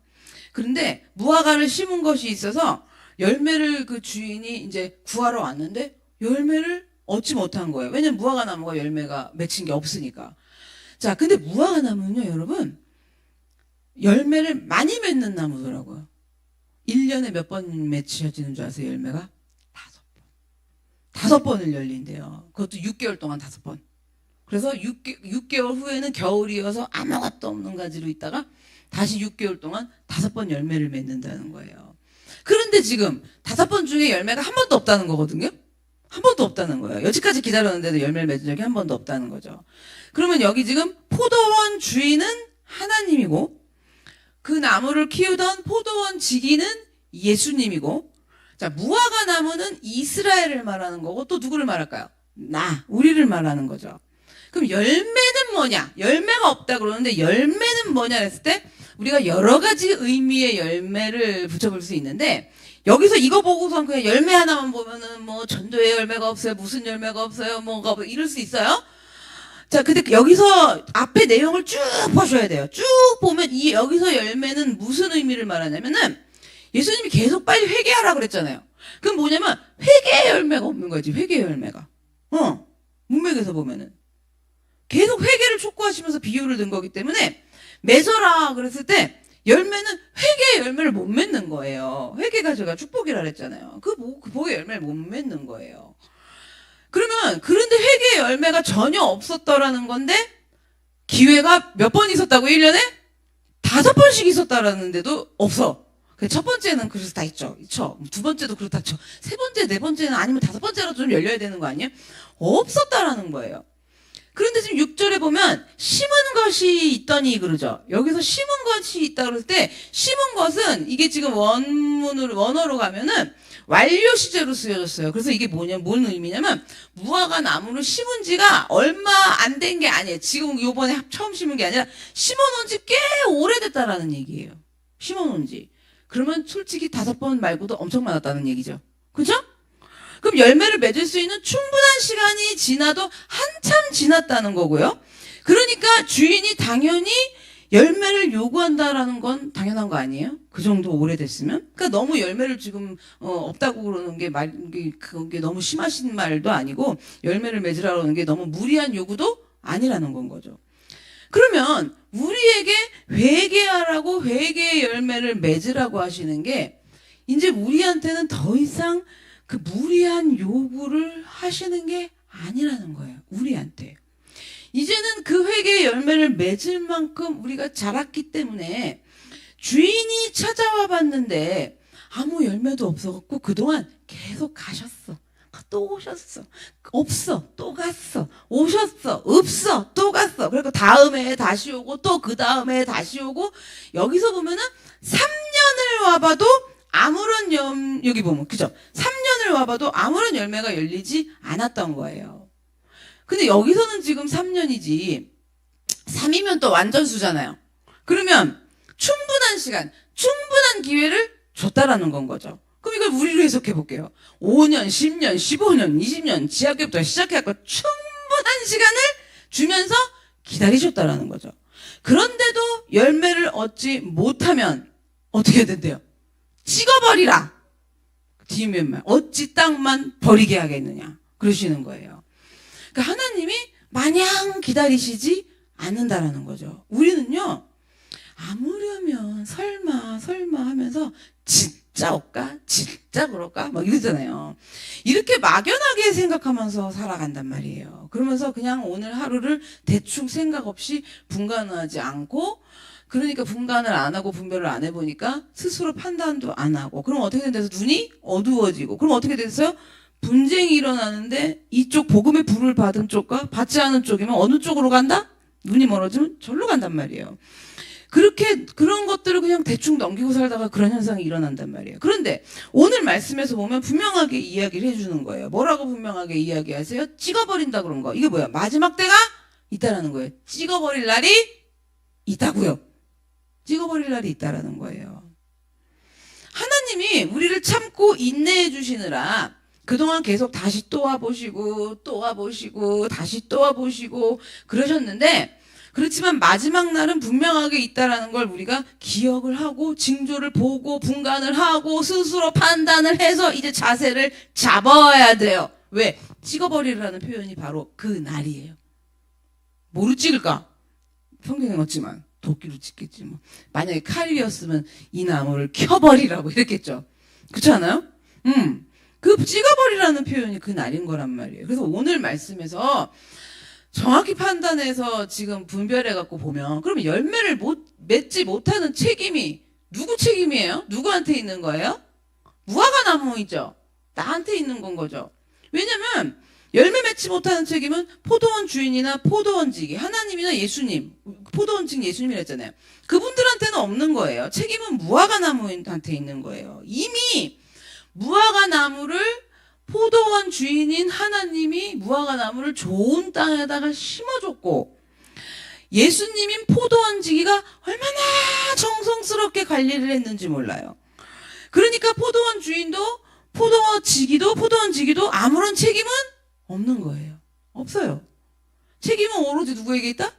그런데 무화과를 심은 것이 있어서 열매를 그 주인이 이제 구하러 왔는데 열매를 얻지 못한 거예요. 왜냐면 무화과 나무가 열매가 맺힌 게 없으니까. 자, 근데 무화과 나무는요, 여러분, 열매를 많이 맺는 나무더라고요. 1년에 몇 번 맺혀지는 줄 아세요, 열매가? 5번. 5번을 열린대요. 그것도 6개월 동안 5번. 그래서 6개월 후에는 겨울이어서 아무것도 없는 가지로 있다가 다시 6개월 동안 5번 열매를 맺는다는 거예요. 그런데 지금 5번 중에 열매가 한 번도 없다는 거거든요. 한 번도 없다는 거예요. 여지까지 기다렸는데도 열매를 맺은 적이 한 번도 없다는 거죠. 그러면 여기 지금 포도원 주인은 하나님이고 그 나무를 키우던 포도원 지기는 예수님이고, 자, 무화과 나무는 이스라엘을 말하는 거고 또 누구를 말할까요? 우리를 말하는 거죠. 그럼 열매는 뭐냐? 열매가 없다 그러는데 열매는 뭐냐 했을 때 우리가 여러 가지 의미의 열매를 붙여볼 수 있는데, 여기서 이거 보고선 그냥 열매 하나만 보면은 뭐 전도의 열매가 없어요, 무슨 열매가 없어요, 뭐가 이럴 수 있어요? 자, 근데 여기서 앞에 내용을 쭉 보셔야 돼요. 쭉 보면 이 여기서 열매는 무슨 의미를 말하냐면은 예수님이 계속 빨리 회개하라 그랬잖아요. 그럼 뭐냐면 회개의 열매가 없는 거지. 회개의 열매가. 문맥에서 보면은 계속 회개를 촉구하시면서 비유를 든 거기 때문에 맺어라 그랬을 때 열매는 회개의 열매를 못 맺는 거예요. 회개가 제가 축복이라 그랬잖아요. 그 복의 열매를 못 맺는 거예요. 그런데 회개의 열매가 전혀 없었더라는 건데, 기회가 몇 번 있었다고 1년에? 5번씩 있었다라는데도 없어. 첫 번째는 그래서 다 있죠. 두 번째도 그렇다 쳐. 세 번째, 네 번째는 아니면 5번째라도 좀 열려야 되는 거 아니에요? 없었다라는 거예요. 그런데 지금 6절에 보면 심은 것이 있더니 그러죠. 여기서 심은 것이 있다 그럴 때 심은 것은 이게 지금 원어로 가면은 완료 시제로 쓰여졌어요. 그래서 이게 뭔 의미냐면 무화과 나무를 심은 지가 얼마 안 된 게 아니에요. 지금 요번에 처음 심은 게 아니라 심어놓은 지 꽤 오래됐다라는 얘기예요. 심어놓은 지. 그러면 솔직히 5번 말고도 엄청 많았다는 얘기죠. 그죠? 그럼 열매를 맺을 수 있는 충분한 시간이 지나도 한참 지났다는 거고요. 그러니까 주인이 당연히 열매를 요구한다라는 건 당연한 거 아니에요? 그 정도 오래됐으면? 그러니까 너무 열매를 지금 없다고 그러는 게 그게 너무 심하신 말도 아니고 열매를 맺으라고 하는 게 너무 무리한 요구도 아니라는 건 거죠. 그러면 우리에게 회개하라고 회개의 열매를 맺으라고 하시는 게 이제 우리한테는 더 이상 그 무리한 요구를 하시는 게 아니라는 거예요. 우리한테. 이제는 그 회개의 열매를 맺을 만큼 우리가 자랐기 때문에 주인이 찾아와 봤는데 아무 열매도 없어갖고 그동안 계속 가셨어. 또 오셨어. 없어. 또 갔어. 오셨어. 없어. 또 갔어. 그리고 다음에 다시 오고 또 그 다음에 다시 오고, 여기서 보면은 3년을 와봐도 아무런 여기 보면 그죠? 3년을 와봐도 아무런 열매가 열리지 않았던 거예요. 근데 여기서는 지금 3년이지 3이면 또 완전수잖아요. 그러면 충분한 시간, 충분한 기회를 줬다라는 건 거죠. 그럼 이걸 우리로 해석해 볼게요. 5년, 10년, 15년, 20년 지하교부터 시작해갖고 충분한 시간을 주면서 기다리셨다라는 거죠. 그런데도 열매를 얻지 못하면 어떻게 해야 된대요? 찍어버리라. 뒤면 어찌 땅만 버리게 하겠느냐. 그러시는 거예요. 그러니까 하나님이 마냥 기다리시지 않는다라는 거죠. 우리는요, 아무려면 설마 하면서 진짜 올까? 진짜 그럴까? 막 이러잖아요. 이렇게 막연하게 생각하면서 살아간단 말이에요. 그러면서 그냥 오늘 하루를 대충 생각 없이 분간하지 않고, 그러니까 분간을 안 하고 분별을 안 해보니까 스스로 판단도 안 하고, 그럼 어떻게 된다서 눈이 어두워지고, 그럼 어떻게 됐어요? 분쟁이 일어나는데 이쪽 복음의 불을 받은 쪽과 받지 않은 쪽이면 어느 쪽으로 간다? 눈이 멀어지면 절로 간단 말이에요. 그런 것들을 그냥 대충 넘기고 살다가 그런 현상이 일어난단 말이에요. 그런데 오늘 말씀에서 보면 분명하게 이야기를 해주는 거예요. 뭐라고 분명하게 이야기하세요? 찍어버린다 그런 거. 이게 뭐야? 마지막 때가 있다라는 거예요. 찍어버릴 날이 있다고요. 찍어버릴 날이 있다라는 거예요. 하나님이 우리를 참고 인내해 주시느라 그동안 계속 다시 또 와보시고 또 와보시고 다시 또 와보시고 그러셨는데, 그렇지만 마지막 날은 분명하게 있다라는 걸 우리가 기억을 하고 징조를 보고 분간을 하고 스스로 판단을 해서 이제 자세를 잡아야 돼요. 왜? 찍어버리라는 표현이 바로 그 날이에요. 뭐로 찍을까? 성경에 없지만 도끼로 찍겠지 뭐. 만약에 칼이었으면 이 나무를 켜버리라고 이랬겠죠. 그렇지 않아요? 그 찍어버리라는 표현이 그 날인 거란 말이에요. 그래서 오늘 말씀에서 정확히 판단해서 지금 분별해갖고 보면, 그러면 열매를 맺지 못하는 책임이 누구 책임이에요? 누구한테 있는 거예요? 무화과 나무이죠. 나한테 있는 건 거죠. 왜냐면 열매 맺지 못하는 책임은 포도원 주인이나 포도원직이, 하나님이나 예수님, 포도원직 예수님이라 했잖아요. 그분들한테는 없는 거예요. 책임은 무화과 나무한테 있는 거예요. 이미 무화과 나무를 포도원 주인인 하나님이 무화과 나무를 좋은 땅에다가 심어줬고, 예수님인 포도원지기가 얼마나 정성스럽게 관리를 했는지 몰라요. 그러니까 포도원 주인도 포도원지기도 아무런 책임은 없는 거예요. 없어요. 책임은 오로지 누구에게 있다?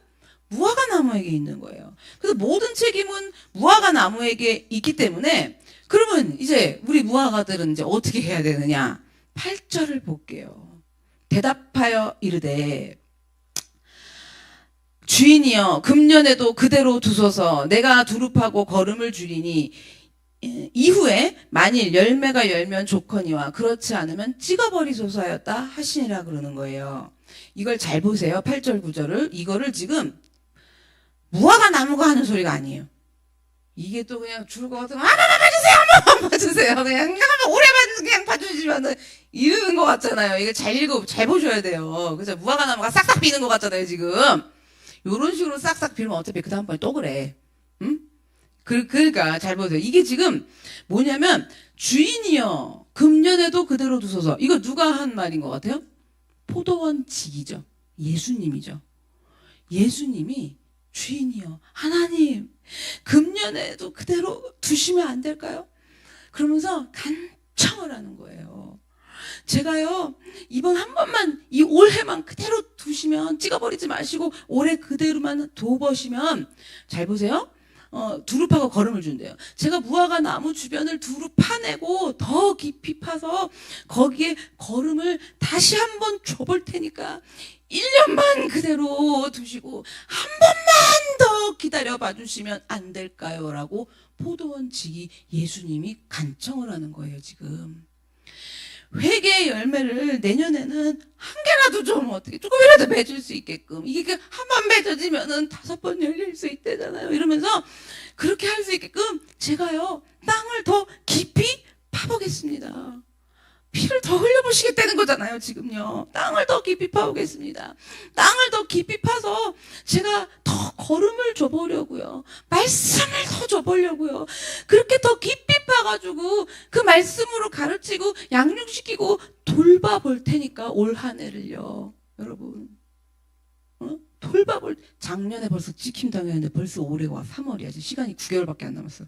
무화과 나무에게 있는 거예요. 그래서 모든 책임은 무화과 나무에게 있기 때문에, 그러면 이제 우리 무화과들은 이제 어떻게 해야 되느냐? 8절을 볼게요. 대답하여 이르되 주인이여 금년에도 그대로 두소서. 내가 두릅하고 거름을 주리니 이후에 만일 열매가 열면 좋거니와 그렇지 않으면 찍어버리소서 하였다 하시니라 그러는 거예요. 이걸 잘 보세요. 8절 9절을. 이거를 지금 무화과 나무가 하는 소리가 아니에요. 이게 또 그냥 죽을 것 같으면 한번 봐주세요. 그냥 오래만 그냥 봐주시면 이러는 것 같잖아요. 이거 잘 보셔야 돼요. 그래서 무화과 나무가 싹싹 비는 것 같잖아요, 지금. 이런 식으로 싹싹 비면 어차피 그 다음번에 또 그래. 응? 그러니까 잘 보세요. 이게 지금 뭐냐면 주인이여 금년에도 그대로 두소서. 이거 누가 한 말인 것 같아요? 포도원 직이죠. 예수님이죠. 예수님이 주인이여 하나님 금년에도 그대로 두시면 안 될까요? 그러면서 간청을 하는 거예요. 제가요 이번 한 번만 이 올해만 그대로 두시면 찍어버리지 마시고 올해 그대로만 둬보시면, 잘 보세요. 두릅하고 거름을 준대요. 제가 무화과 나무 주변을 두루 파내고 더 깊이 파서 거기에 거름을 다시 한번 줘볼 테니까 1년만 그대로 두시고 한 번만 더 기다려 봐주시면 안 될까요? 라고 포도원 직이 예수님이 간청을 하는 거예요, 지금. 회개의 열매를 내년에는 한 개라도 좀 어떻게 조금이라도 맺을 수 있게끔, 이게 한 번 맺어지면은 5번 열릴 수 있대잖아요. 이러면서 그렇게 할 수 있게끔 제가요 땅을 더 깊이 파보겠습니다. 피를 더 흘려보시겠다는 거잖아요, 지금요. 땅을 더 깊이 파보겠습니다. 땅을 더 깊이 파서 제가 더 거름을 줘보려고요. 말씀을 더 줘보려고요. 그렇게 더 깊이 파가지고 그 말씀으로 가르치고 양육시키고 돌봐볼 테니까 올 한 해를요. 여러분. 작년에 벌써 찍힘 당했는데 벌써 올해가 3월이야. 지금 시간이 9개월밖에 안 남았어.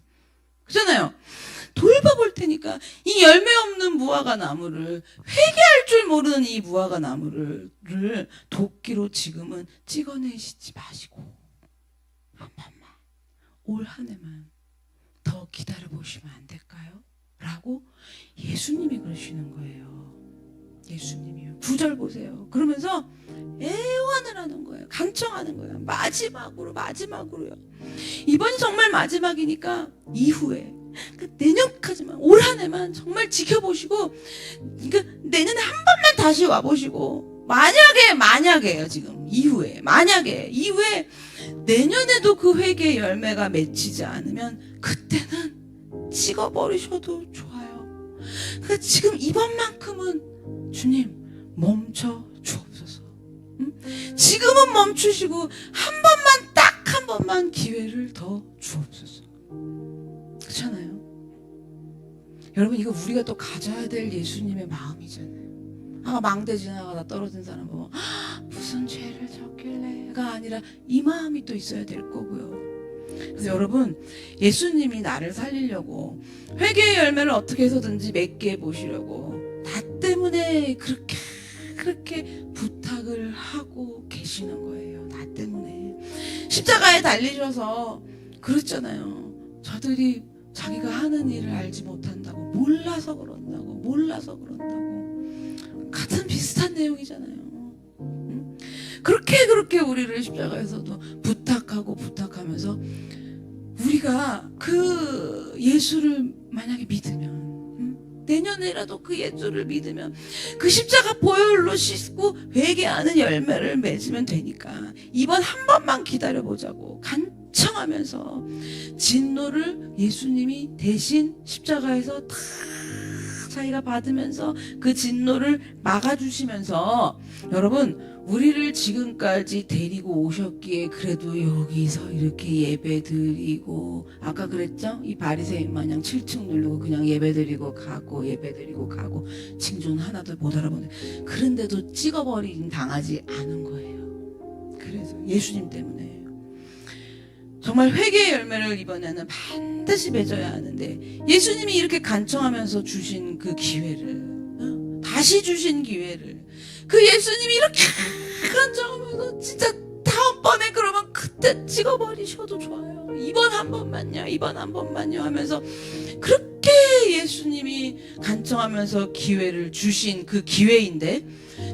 그렇잖아요. 돌봐볼 테니까 이 열매 없는 무화과 나무를, 회개할 줄 모르는 이 무화과 나무를 도끼로 지금은 찍어내시지 마시고 한 번만 올 한 해만 더 기다려보시면 안 될까요? 라고 예수님이 그러시는 거예요. 예수님이요. 9절 보세요. 그러면서 애원을 하는 거예요. 간청하는 거예요. 마지막으로요. 이번이 정말 마지막이니까 이후에 내년까지만, 올 한 해만 정말 지켜보시고, 내년에 한 번만 다시 와보시고, 만약에요, 지금. 이후에 내년에도 그 회개의 열매가 맺히지 않으면 그때는 찍어버리셔도 좋아요. 그러니까 지금 이번만큼은 주님 멈춰 주옵소서. 지금은 멈추시고 한 번만 기회를 더 주옵소서. 그렇잖아요. 여러분, 이거 우리가 또 가져야 될 예수님의 마음이잖아요. 망대 지나가다 떨어진 사람 보면 무슨 죄를 졌길래가 아니라 이 마음이 또 있어야 될 거고요. 그래서 여러분, 예수님이 나를 살리려고 회개의 열매를 어떻게 해서든지 맺게 해보시려고 나 때문에 그렇게 부탁을 하고 계시는 거예요. 나 때문에 십자가에 달리셔서 그랬잖아요. 저들이 자기가 하는 일을 알지 못한다고, 몰라서 그런다고. 같은 비슷한 내용이잖아요. 그렇게 우리를 십자가에서도 부탁하면서 우리가 그 예수를 만약에 믿으면 내년에라도 그 예수를 믿으면 그 십자가 보혈로 씻고 회개하는 열매를 맺으면 되니까 이번 한 번만 기다려보자고 간청하면서 진노를 예수님이 대신 십자가에서 다 자기가 받으면서 그 진노를 막아주시면서 여러분 우리를 지금까지 데리고 오셨기에 그래도 여기서 이렇게 예배 드리고 아까 그랬죠? 이 바리새인 마냥 7층 누르고 그냥 예배 드리고 가고 예배 드리고 가고 징조는 하나도 못 알아보네. 그런데도 찍어버린 당하지 않은 거예요. 그래서 예수님 때문에 정말 회개의 열매를 이번에는 반드시 맺어야 하는데 예수님이 이렇게 간청하면서 주신 그 기회를 다시 주신 기회를 그 예수님이 이렇게 간청하면서 진짜 다음번에 그러면 그때 찍어버리셔도 좋아요. 이번 한 번만요. 이번 한 번만요 하면서 그렇게 예수님이 간청하면서 기회를 주신 그 기회인데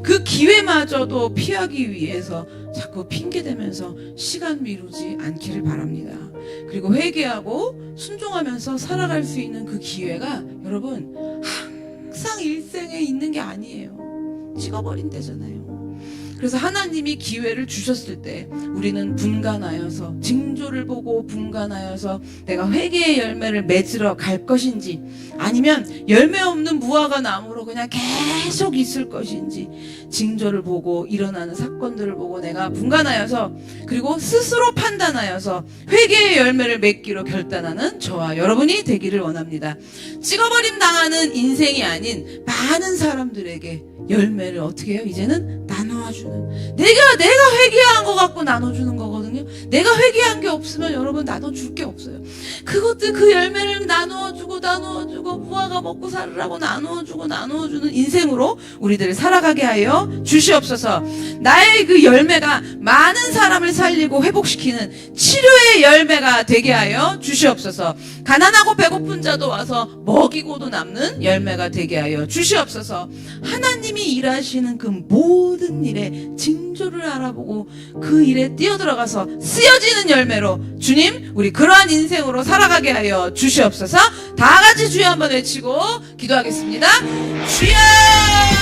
그 기회마저도 피하기 위해서 자꾸 핑계대면서 시간 미루지 않기를 바랍니다. 그리고 회개하고 순종하면서 살아갈 수 있는 그 기회가 여러분 항상 일생에 있는 게 아니에요. 찍어버린대잖아요. 그래서 하나님이 기회를 주셨을 때 우리는 분간하여서 징조를 보고 분간하여서 내가 회개의 열매를 맺으러 갈 것인지 아니면 열매 없는 무화과 나무로 그냥 계속 있을 것인지 징조를 보고 일어나는 사건들을 보고 내가 분간하여서 그리고 스스로 판단하여서 회개의 열매를 맺기로 결단하는 저와 여러분이 되기를 원합니다. 찍어버림 당하는 인생이 아닌 많은 사람들에게 열매를 어떻게 해요? 이제는 나눠주는 내가 회개한 거 갖고 나눠주는 거거든요. 내가 회개한 게 없으면 여러분 나눠줄 게 없어요. 그것들 그 열매를 나누어주고 무화과 먹고 살으라고 나누어주는 인생으로 우리들을 살아가게 하여 주시옵소서. 나의 그 열매가 많은 사람을 살리고 회복시키는 치료의 열매가 되게 하여 주시옵소서. 가난하고 배고픈 자도 와서 먹이고도 남는 열매가 되게 하여 주시옵소서. 하나님이 일하시는 그 모든 일에 징조를 알아보고 그 일에 뛰어들어가서 쓰여지는 열매로 주님 우리 그러한 인생으로 살아가게 하여 주시옵소서. 다 같이 주여 한번 외치고 기도하겠습니다. 주여